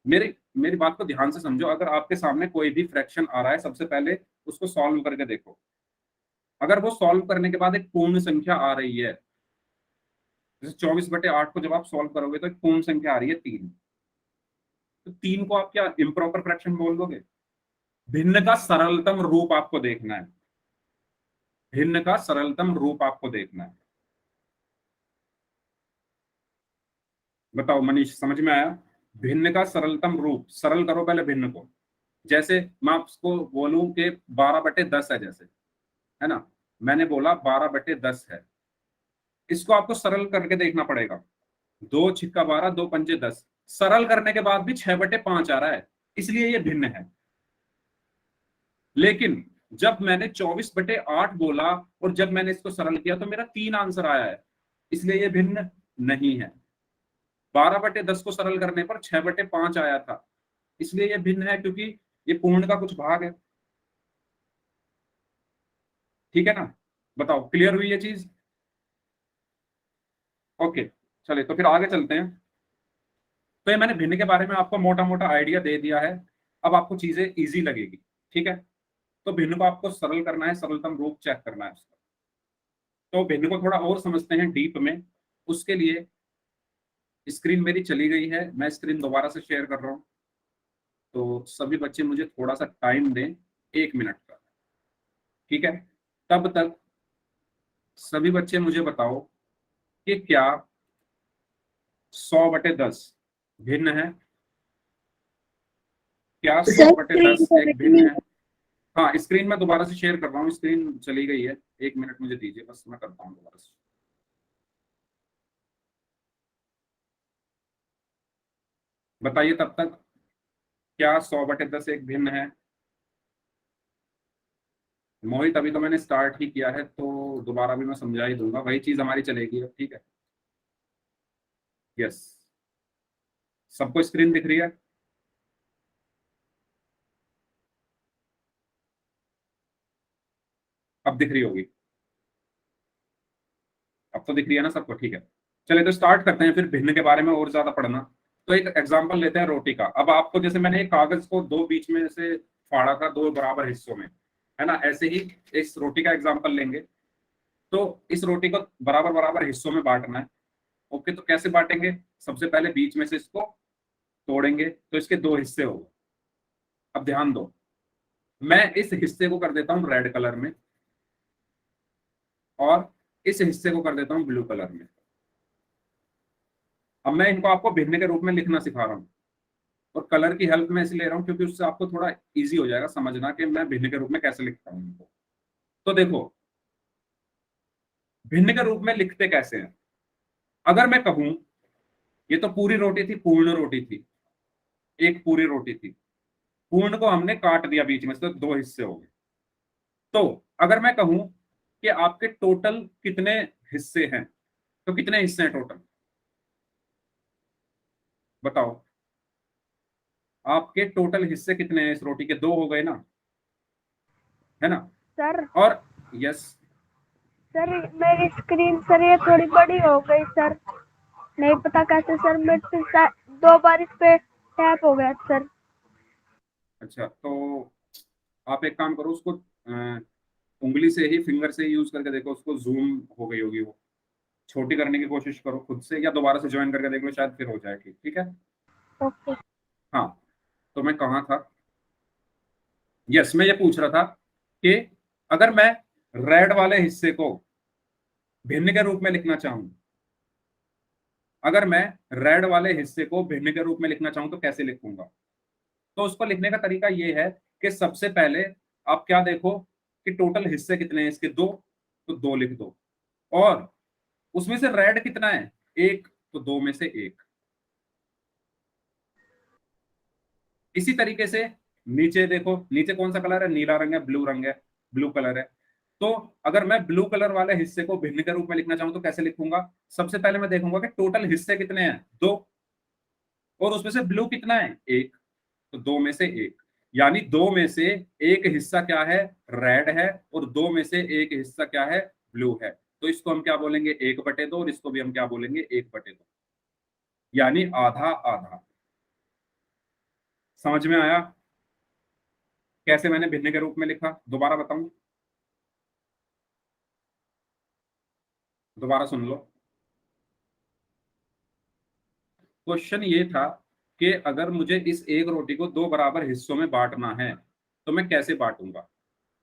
मेरी मेरी बात को ध्यान से समझो। अगर आपके सामने कोई भी फ्रैक्शन आ रहा है, सबसे पहले उसको सॉल्व करके देखो। अगर वो सॉल्व करने के बाद एक पूर्ण संख्या आ रही है, जैसे 24/8 को जब आप सॉल्व करोगे तो एक पूर्ण संख्या आ रही है 3, तो 3 को आप क्या इम्प्रॉपर फ्रैक्शन बोल दोगे? भिन्न का सरलतम रूप आपको देखना है, भिन्न का सरलतम रूप आपको देखना है। बताओ मनीष, समझ में आया? भिन्न का सरलतम रूप, सरल करो पहले भिन्न को। जैसे मैं आपको बोलूं कि 12/10 है, जैसे, है ना, मैंने बोला 12/10 है, इसको आपको सरल करके देखना पड़ेगा। 2 छिक्का 12, 2 पंजे 10, सरल करने के बाद भी 6/5 आ रहा है, इसलिए ये भिन्न है। लेकिन जब मैंने 24/8 बोला और जब मैंने इसको सरल किया तो मेरा 3 आंसर आया है, इसलिए ये भिन्न नहीं है। 12/10 को सरल करने पर 6/5 आया था, इसलिए ये भिन्न है, क्योंकि ये पूर्ण का कुछ भाग है। ठीक है ना? बताओ, क्लियर हुई ये चीज? ओके, चलिए तो फिर आगे चलते हैं। तो ये मैंने भिन्न के बारे में आपको मोटा मोटा आइडिया दे दिया है। अब आपको चीजें इजी लगेगी। ठीक है, तो भिन्न को आपको सरल करना है, सरलतम रूप चेक करना है उसका। तो भिन्न को थोड़ा और समझते हैं डीप में। उसके लिए स्क्रीन मेरी चली गई है, मैं स्क्रीन दोबारा से शेयर कर रहा हूँ। तो सभी बच्चे मुझे थोड़ा सा टाइम दें, 1 मिनट का। ठीक है, तब तक सभी बच्चे मुझे बताओ कि क्या 100/10 भिन्न है? क्या 100/10 एक भिन्न है? हाँ, स्क्रीन में दोबारा से शेयर कर रहा हूँ, स्क्रीन चली गई है। 1 मिनट मुझे दीजिए, बस मैं करता हूँ दोबारा से। बताइए तब तक, क्या 100/10 एक भिन्न है? मोहित, अभी तो मैंने स्टार्ट ही किया है, तो दोबारा भी मैं समझा ही दूंगा, वही चीज हमारी चलेगी अब। ठीक है, यस, सबको स्क्रीन दिख रही है? अब दिख रही होगी, अब तो दिख रही है ना सबको? ठीक है, चलिए तो स्टार्ट करते हैं फिर भिन्न के बारे में और ज्यादा पढ़ना। तो एक एग्जांपल लेते हैं रोटी का। अब आपको, जैसे मैंने एक कागज को 2 बीच में से फाड़ा था, 2 बराबर हिस्सों में, है ना, ऐसे ही इस रोटी का एग्जांपल लेंगे। तो इस रोटी को बराबर बराबर हिस्सों में बांटना है। ओके, तो कैसे बांटेंगे? सबसे पहले बीच में से इसको तोड़ेंगे तो इसके 2 हिस्से हो गए। अब ध्यान दो, मैं इस हिस्से को कर देता हूं रेड कलर में, और इस हिस्से को कर देता हूं ब्लू कलर में। अब मैं इनको आपको भिन्न के रूप में लिखना सिखा रहा हूं, और कलर की हेल्प मैं इसलिए ले रहा हूं क्योंकि उससे आपको थोड़ा इजी हो जाएगा समझना कि मैं भिन्न के रूप में कैसे लिखता हूं इनको। तो देखो भिन्न के रूप में लिखते कैसे हैं। अगर मैं कहूं ये तो पूरी रोटी थी, पूर्ण रोटी थी, एक पूरी रोटी थी, पूर्ण को हमने काट दिया बीच में से, तो दो हिस्से हो गए। तो अगर मैं कहूं कि आपके टोटल कितने हिस्से हैं, तो कितने हिस्से हैं टोटल बताओ। आपके टोटल हिस्से कितने हैं इस रोटी के? दो हो गए ना, है ना। सर और यस, सर मेरी स्क्रीन सर ये थोड़ी बड़ी हो गई सर, नहीं पता कैसे सर, मैं तो दो बार इस पे टैप हो गया सर। अच्छा तो आप एक काम करो, उसको उंगली से ही, फिंगर से ही यूज करके देखो, उसको जूम हो गई होगी वो, छोटी करने की कोशिश करो खुद से, या दोबारा से ज्वाइन करके देख लो, शायद फिर हो जाए ठीक। ठीक है, ओके हाँ। तो मैं कहाँ था? यस, मैं ये पूछ रहा था कि अगर मैं रेड वाले हिस्से को भिन्न के रूप में लिखना चाहूं, अगर मैं रेड वाले हिस्से को भिन्न के रूप में लिखना चाहूं तो कैसे लिखूंगा? तो उसको लिखने का तरीका ये है कि सबसे पहले आप क्या देखो कि टोटल हिस्से कितने हैं इसके? दो, तो दो लिख दो। और उसमें से रेड कितना है? एक, तो दो में से एक। इसी तरीके से नीचे देखो, नीचे कौन सा कलर है? नीला रंग है, ब्लू रंग है, ब्लू कलर है। तो अगर मैं ब्लू कलर वाले हिस्से को भिन्न के रूप में लिखना चाहूं तो कैसे लिखूंगा? सबसे पहले मैं देखूंगा कि टोटल हिस्से कितने हैं? दो, और उसमें से ब्लू कितना है? एक, तो दो में से एक। यानी दो में से एक हिस्सा क्या है? रेड है, और दो में से एक हिस्सा क्या है? ब्लू है। तो इसको हम क्या बोलेंगे? एक बटे दो, और इसको भी हम क्या बोलेंगे? एक बटे दो, यानी आधा आधा। समझ में आया कैसे मैंने भिन्न के रूप में लिखा? दोबारा बताऊं, दोबारा सुन लो। क्वेश्चन ये था कि अगर मुझे इस एक रोटी को दो बराबर हिस्सों में बांटना है तो मैं कैसे बांटूंगा?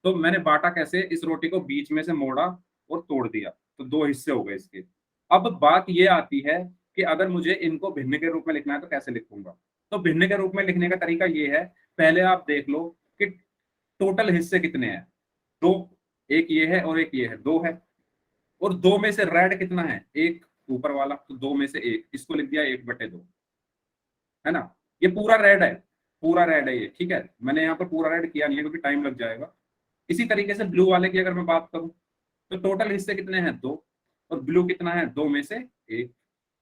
तो मैंने बांटा कैसे? इस रोटी को बीच में से मोड़ा और तोड़ दिया, तो दो हिस्से हो गए इसके। अब बात ये आती है कि अगर मुझे इनको भिन्न के रूप में लिखना है तो कैसे लिखूंगा? तो भिन्न के रूप में लिखने का तरीका ये है, पहले आप देख लो कि टोटल हिस्से कितने हैं। दो, एक ये है और एक ये है, दो है। और दो में से रेड कितना है? एक, ऊपर वाला, तो दो में से एक, इसको लिख दिया एक बटे दो, है ना। ये पूरा रेड है, पूरा रेड है ये, ठीक है। मैंने यहाँ पर पूरा रेड किया नहीं है क्योंकि टाइम लग जाएगा। इसी तरीके से ब्लू वाले की अगर मैं बात करूं तो टोटल हिस्से कितने हैं? दो, और ब्लू कितना है? दो में से एक,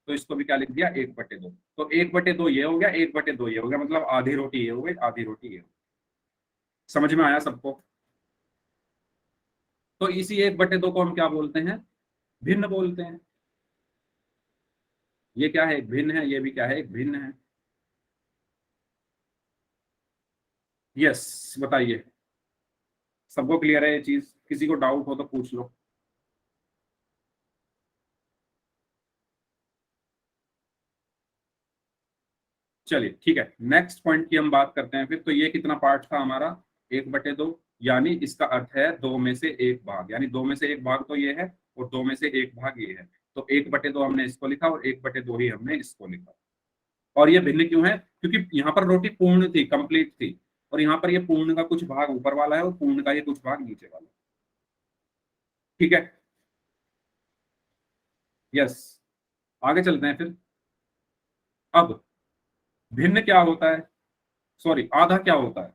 तो इसको भी क्या लिख दिया? एक बटे दो। तो एक बटे दो ये हो गया, एक बटे दो ये हो गया, मतलब आधी रोटी ये हो गई, आधी रोटी ये हो गई। समझ में आया सबको? तो इसी एक बटे दो को हम क्या बोलते हैं? भिन्न बोलते हैं। ये क्या है? एक भिन्न है। ये भी क्या है? एक भिन्न है। यस, बताइए, सबको क्लियर है ये चीज? किसी को डाउट हो तो पूछ लो। चलिए ठीक है, नेक्स्ट पॉइंट की हम बात करते हैं फिर। तो ये कितना पार्ट था हमारा? एक बटे दो, यानी इसका अर्थ है दो में से एक भाग, यानी दो में से एक भाग तो ये है, और दो में से एक भाग ये है। तो एक बटे दो हमने इसको लिखा, और एक बटे दो ही हमने इसको लिखा। और ये भिन्न क्यों है? क्योंकि यहाँ पर रोटी पूर्ण थी, कंप्लीट थी, और यहाँ पर ये पूर्ण का कुछ भाग ऊपर वाला है और पूर्ण का ये कुछ भाग नीचे वाला है। ठीक है, यस। आगे चलते हैं फिर। अब भिन्न क्या होता है, सॉरी आधा क्या होता है?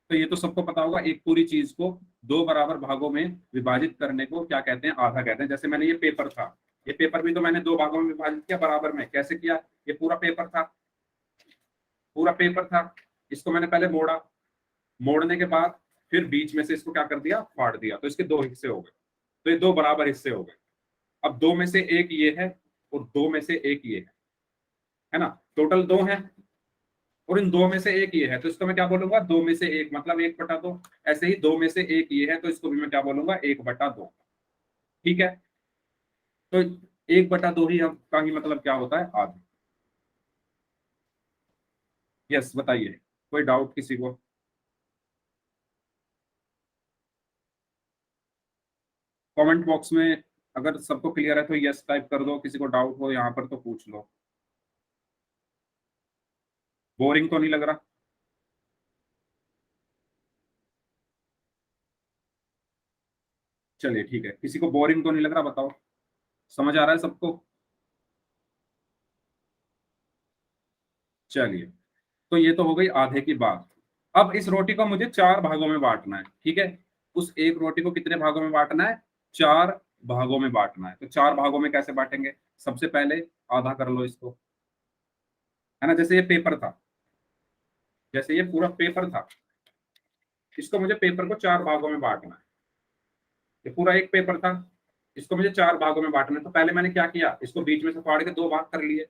तो ये तो सबको पता होगा, एक पूरी चीज को दो बराबर भागों में विभाजित करने को क्या कहते हैं? आधा कहते हैं। जैसे मैंने ये पेपर था, ये पेपर भी तो मैंने दो भागों में विभाजित किया बराबर में। कैसे किया? ये पूरा पेपर था, पूरा पेपर था, इसको मैंने पहले मोड़ा, मोड़ने के बाद फिर बीच में से इसको क्या कर दिया? फाड़ दिया, तो इसके दो हिस्से हो गए। तो ये दो बराबर हिस्से हो गए। अब दो में से एक ये है, और दो में से एक ये है ना। टोटल दो है, और इन दो में से एक ये है, तो इसको मैं क्या बोलूंगा? दो में से एक, मतलब एक बटा दो। ऐसे ही दो में से एक ये है, तो इसको भी मैं क्या बोलूंगा? एक बटा दो। ठीक है, तो एक बटा दो ही हम का ही मतलब क्या होता है? आधा। यस, बताइए, कोई डाउट किसी को? कमेंट बॉक्स में अगर सबको क्लियर है तो यस टाइप कर दो, किसी को डाउट हो यहाँ पर तो पूछ लो। बोरिंग तो नहीं लग रहा? चलिए ठीक है, किसी को बोरिंग तो नहीं लग रहा, बताओ समझ आ रहा है सबको? चलिए, तो ये तो हो गई आधे की बात। अब इस रोटी को मुझे 4 भागों में बांटना है, ठीक है। उस एक रोटी को कितने भागों में बांटना है? 4 भागों में बांटना है। तो 4 भागों में कैसे बांटेंगे? सबसे पहले आधा कर लो इसको, है ना। जैसे ये पेपर था, जैसे ये पूरा पेपर था, इसको मुझे पेपर को 4 भागों में बांटना है। ये पूरा एक पेपर था, इसको मुझे 4 भागों में बांटना है। तो पहले मैंने क्या किया, इसको बीच में से फाड़ के 2 भाग कर लिए।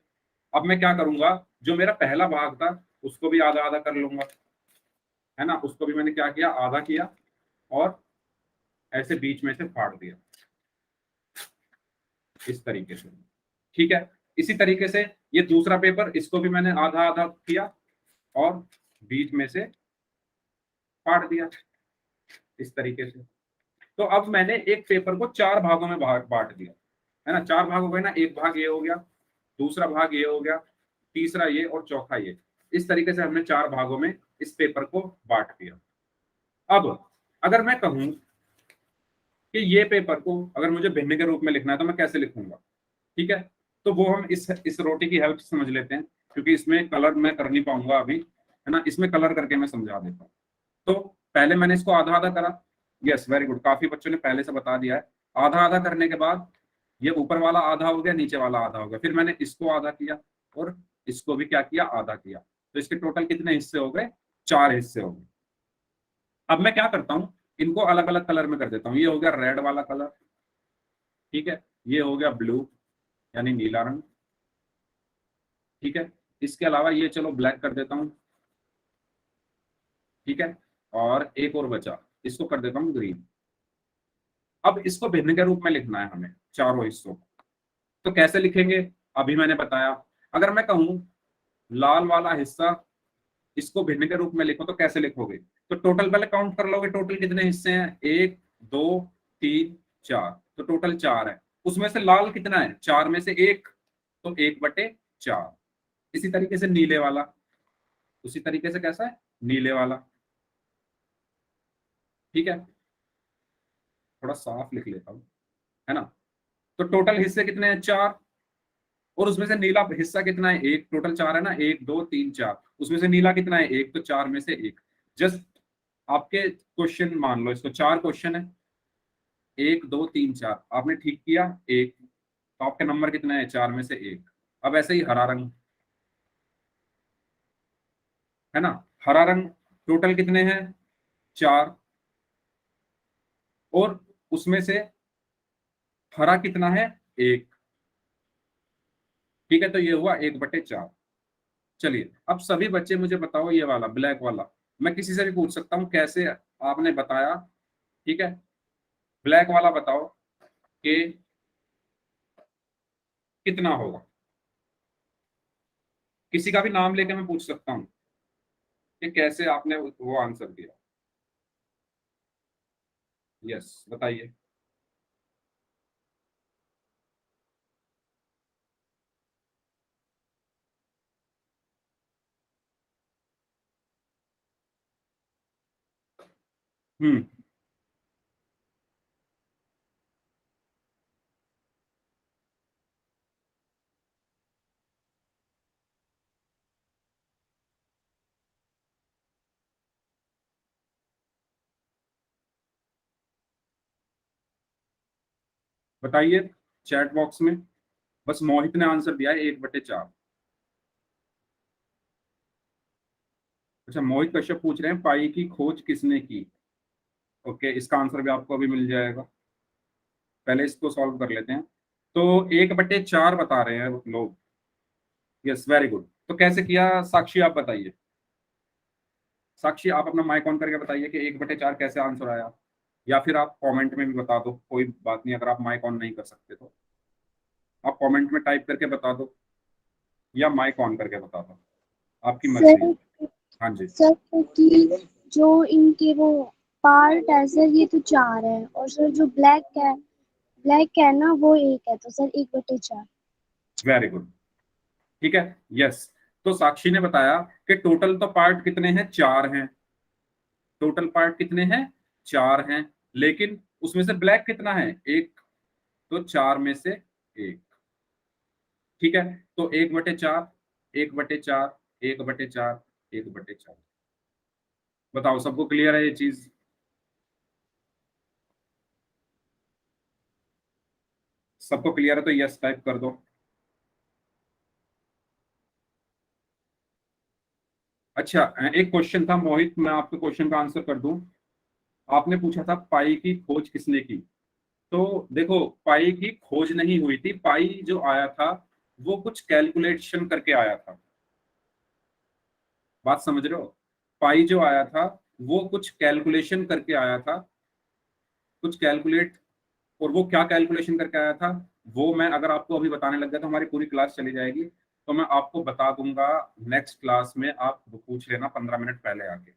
अब मैं क्या करूंगा, जो मेरा पहला भाग था उसको भी आधा आधा कर लूंगा, है ना। उसको भी मैंने क्या किया, आधा किया और ऐसे बीच में से फाड़ दिया, इस तरीके से, ठीक है। इसी तरीके से ये दूसरा पेपर, इसको भी मैंने आधा आधा किया और बीच में से फाड़ दिया, इस तरीके से। तो अब मैंने एक पेपर को 4 भागों में बांट दिया, है ना। 4 भाग हो गए ना, एक भाग ये हो गया, दूसरा भाग ये हो गया, तीसरा ये और चौथा ये। इस तरीके से हमने 4 भागों में इस पेपर को बांट दिया। अब अगर मैं कहूं कि ये पेपर को अगर मुझे भिन्न के रूप में लिखना है तो मैं कैसे लिखूंगा, ठीक है। तो वो हम इस रोटी की हेल्प से समझ लेते हैं, क्योंकि इसमें कलर मैं कर नहीं पाऊंगा अभी, है ना। इसमें कलर करके मैं समझा देता हूँ। तो पहले मैंने इसको आधा आधा करा, यस वेरी गुड, काफी बच्चों ने पहले से बता दिया है। आधा आधा करने के बाद ये ऊपर वाला आधा हो गया, नीचे वाला आधा हो गया, फिर मैंने इसको आधा किया और इसको भी क्या किया, आधा किया। तो इसके टोटल कितने हिस्से हो गए, 4 हिस्से हो गए। अब मैं क्या करता हूँ, इनको अलग अलग कलर में कर देता हूँ। ये हो गया रेड वाला कलर, ठीक है। ये हो गया ब्लू यानी नीला रंग, ठीक है। इसके अलावा ये चलो ब्लैक कर देता हूँ, ठीक है। और एक और बचा, इसको कर देता हूँ ग्रीन। अब इसको भिन्न के रूप में लिखना है हमें, चारों हिस्सों को। तो कैसे लिखेंगे, अभी मैंने बताया। अगर मैं कहूं लाल वाला हिस्सा, इसको भिन्न के रूप में लिखो तो कैसे लिखोगे? तो टोटल पहले काउंट कर लोगे, टोटल कितने हिस्से हैं, 1 2 3 4, तो टोटल 4 है। उसमें से लाल कितना है, 4 में से 1, तो 1/4। इसी तरीके से नीले वाला, उसी तरीके से कैसा है, नीले वाला, ठीक है। थोड़ा साफ लिख लेता हूं, है ना। तो टोटल हिस्से कितने हैं, 4, और उसमें से नीला हिस्सा कितना है, 1। टोटल 4 है ना, 1 2 3 4, उसमें से नीला कितना है, 1, तो 4 में से 1। जस्ट आपके क्वेश्चन मान लो, इसको 4 क्वेश्चन है, 1 2 3 4, आपने ठीक किया 1, तो आपके नंबर कितना है, 4 में से 1। अब ऐसे ही हरा रंग, है ना। हरा रंग टोटल कितने हैं, 4, और उसमें से हरा कितना है, 1, ठीक है। तो ये हुआ 1/4। चलिए, अब सभी बच्चे मुझे बताओ, ये वाला ब्लैक वाला, मैं किसी से भी पूछ सकता हूँ कैसे आपने बताया, ठीक है। ब्लैक वाला बताओ कि कितना होगा, किसी का भी नाम लेके मैं पूछ सकता हूँ कि कैसे आपने वो आंसर दिया। यस बताइए। हम्म, बताइए चैट बॉक्स में। बस मोहित ने आंसर दिया है 1/4। अच्छा, मोहित कश्यप पूछ रहे हैं पाई की खोज किसने की। ओके, इसका आंसर भी आपको अभी मिल जाएगा, पहले इसको सॉल्व कर लेते हैं। तो 1/4 बता रहे हैं लोग, यस वेरी गुड। तो कैसे किया, साक्षी आप बताइए। साक्षी आप अपना माइक ऑन करके बताइए कि 1/4 कैसे आंसर आया, या फिर आप कमेंट में भी बता दो, कोई बात नहीं। अगर आप माइक ऑन नहीं कर सकते तो आप कमेंट में टाइप करके बता दो, या माइक ऑन करके बता दो, आपकी मर्जी है। हाँ जी, सर क्योंकि जो इनके वो पार्ट है सर, ये तो 4 है, और सर जो ब्लैक है, ब्लैक है ना वो 1 है, तो सर 1/4। वेरी गुड, ठीक है, यस। तो साक्षी ने बताया कि टोटल तो पार्ट कितने हैं, 4 हैं। टोटल पार्ट कितने हैं, 4 हैं, लेकिन उसमें से ब्लैक कितना है, 1। तो 4 में से 1, ठीक है। तो 1/4, 1/4, 1/4, 1/4। बताओ सबको क्लियर है ये चीज? सबको क्लियर है तो यस टाइप कर दो। अच्छा, एक क्वेश्चन था मोहित, मैं आपके क्वेश्चन का आंसर कर दूं। आपने पूछा था पाई की खोज किसने की। तो देखो, पाई की खोज नहीं हुई थी, पाई जो आया था वो कुछ कैलकुलेशन करके आया था। बात समझ रहे हो? पाई जो आया था वो कुछ कैलकुलेशन करके आया था, कुछ कैलकुलेट। और वो क्या कैलकुलेशन करके आया था, वो मैं अगर आपको अभी बताने लग गया तो हमारी पूरी क्लास चली जाएगी। तो मैं आपको बता दूंगा नेक्स्ट क्लास में, आप वो पूछ लेना 15 मिनट पहले आके।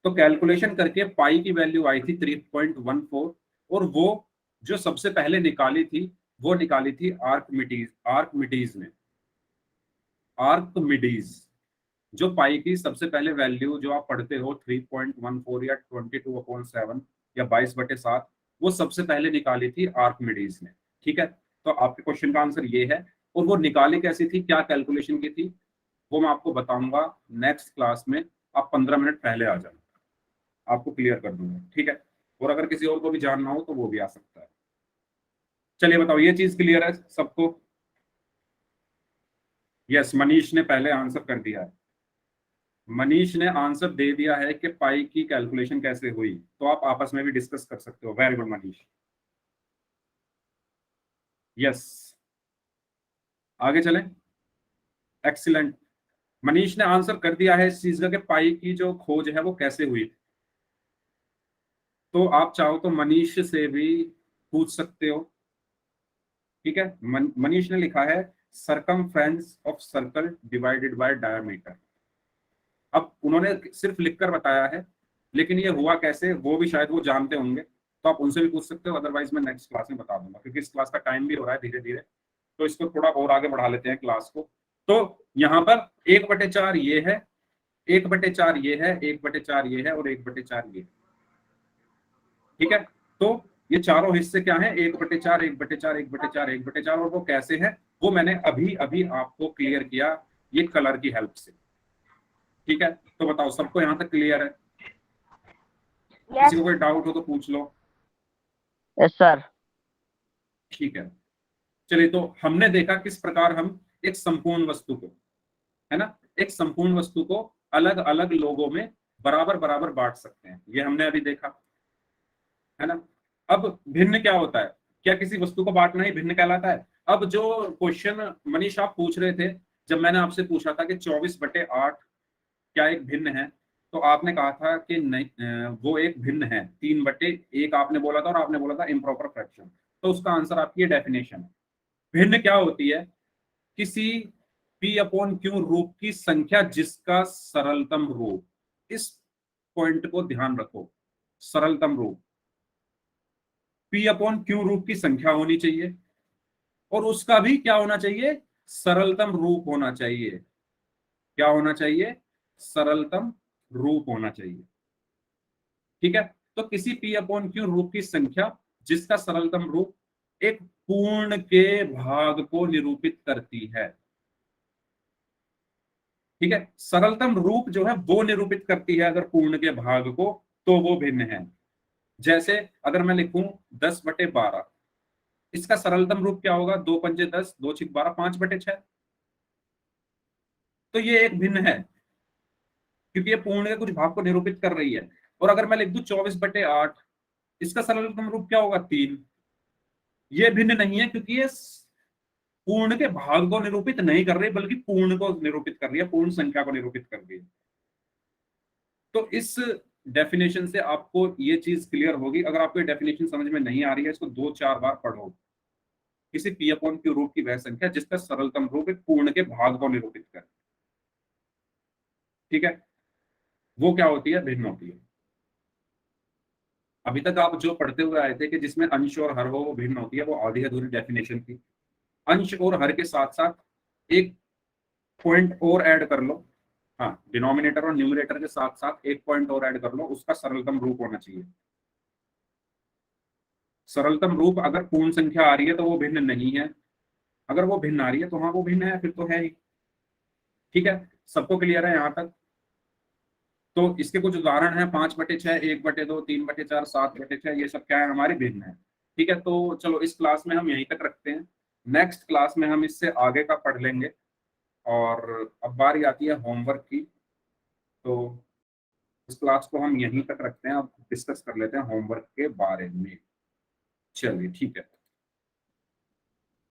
तो कैलकुलेशन करके पाई की वैल्यू आई थी 3.14। और वो जो सबसे पहले निकाली थी वो निकाली थी आर्कमिडीज ने। आर्कमिडीज जो पाई की सबसे पहले वैल्यू जो आप पढ़ते हो 3.14 या 22/7 या 22/7, वो सबसे पहले निकाली थी आर्कमिडीज ने, ठीक है। तो आपके क्वेश्चन का आंसर ये है। और वो निकाली कैसी थी, क्या कैलकुलेशन की थी, वो मैं आपको बताऊंगा नेक्स्ट क्लास में। आप 15 मिनट पहले आ जाना, आपको क्लियर कर दूंगा, ठीक है। और अगर किसी और को भी जानना हो तो वो भी आ सकता है। चलिए बताओ, ये चीज क्लियर है सबको? यस, मनीष ने पहले आंसर कर दिया है। मनीष ने आंसर दे दिया है कि पाई की कैलकुलेशन कैसे हुई। तो आप आपस में भी डिस्कस कर सकते हो। Very good Manish, yes. आगे चलें, एक्सीलेंट। मनीष ने आंसर कर दिया है इस चीज का कि पाई की जो खोज है वो कैसे हुई। तो आप चाहो तो मनीष से भी पूछ सकते हो, ठीक है। मनीष ने लिखा है circumference of circle divided by diameter. अब उन्होंने सिर्फ लिखकर बताया है, लेकिन ये हुआ कैसे वो भी शायद वो जानते होंगे। तो आप उनसे भी पूछ सकते हो, अदरवाइज मैं नेक्स्ट क्लास में बता दूंगा, क्योंकि इस क्लास का टाइम भी हो रहा है धीरे धीरे। तो इसको थोड़ा और आगे बढ़ा लेते हैं क्लास को। तो यहाँ पर 1/4 ये है, 1/4 ये है, 1/4 ये है और 1/4 ये, ठीक है। तो ये चारों हिस्से क्या है, 1/4, 1/4, 1/4, 1/4। और वो कैसे है वो मैंने अभी अभी आपको क्लियर किया ये कलर की हेल्प से, ठीक है। तो बताओ सबको यहाँ तक क्लियर है? किसी को कोई डाउट हो तो पूछ लो। Yes sir. ठीक है, चलिए। तो हमने देखा किस प्रकार हम एक संपूर्ण वस्तु को, है ना, एक संपूर्ण वस्तु को अलग अलग लोगों में बराबर बराबर बांट सकते हैं, ये हमने अभी देखा, है ना। अब भिन्न क्या होता है, क्या किसी वस्तु को बांटना ही भिन्न कहलाता है? अब जो क्वेश्चन मनीष आप पूछ रहे थे, जब मैंने आपसे पूछा था कि 24/8 क्या एक भिन्न है, तो आपने कहा था कि नहीं, वो एक भिन्न है। 3/1 आपने बोला था और आपने बोला था इम्प्रॉपर फ्रैक्शन। तो उसका आंसर आपकी डेफिनेशन है। भिन्न क्या होती है, किसी P/Q रूप की संख्या जिसका सरलतम रूप, इस पॉइंट को ध्यान रखो, सरलतम रूप P/Q रूप की संख्या होनी चाहिए और उसका भी क्या होना चाहिए, सरलतम रूप होना चाहिए। क्या होना चाहिए, सरलतम रूप होना चाहिए, ठीक है। तो किसी P/Q रूप की संख्या जिसका सरलतम रूप एक पूर्ण के भाग को निरूपित करती है, ठीक है। सरलतम रूप जो है वो निरूपित करती है अगर पूर्ण के भाग को, तो वो भिन्न है। जैसे अगर मैं लिखूं 10/12, इसका सरलतम रूप क्या होगा, 2×5 = 10, 2×6 = 12, 5/6। तो ये एक भिन्न है क्योंकि ये पूर्ण के कुछ भाग को निरूपित कर रही है। और अगर मैं लिख दूं 24/8, इसका सरलतम रूप क्या होगा, 3। ये भिन्न नहीं है क्योंकि ये पूर्ण के भाग को निरूपित नहीं कर रही बल्कि पूर्ण को निरूपित कर रही है, पूर्ण संख्या को निरूपित कर रही है। तो इस डेफिनेशन से आपको ये चीज क्लियर होगी। अगर आपको ये डेफिनेशन समझ में नहीं आ रही है, इसको 2-4 बार पढ़ो। किसी P/Q रूप की वह संख्या जिसका सरलतम रूप एक पूर्ण के भाग को निरूपित करे, ठीक है, वो क्या होती है, भिन्न होती है। अभी तक आप जो पढ़ते हुए आए थे कि जिसमें अंश और हर हो वो भिन्न होती है, वो आधी अधूरी डेफिनेशन थी। अंश और हर के साथ साथ एक पॉइंट और ऐड कर लो, हाँ, डिनोमिनेटर और न्यूमरेटर के साथ साथ एक पॉइंट और ऐड कर लो, उसका सरलतम रूप होना चाहिए। सरलतम रूप अगर पूर्ण संख्या आ रही है तो वो भिन्न नहीं है, अगर वो भिन्न आ रही है तो हाँ वो भिन्न है, फिर तो है ही। ठीक है, सबको क्लियर है यहाँ तक? तो इसके कुछ उदाहरण हैं, 5/6, 1/2, 3/4, 7/6, ये सब क्या है, हमारे भिन्न है। ठीक है, तो चलो इस क्लास में हम यहीं तक रखते हैं, नेक्स्ट क्लास में हम इससे आगे का पढ़ लेंगे। और अब बारी आती है होमवर्क की, तो इस क्लास को हम यहीं तक रखते हैं, अब डिस्कस कर लेते हैं होमवर्क के बारे में। चलिए ठीक है।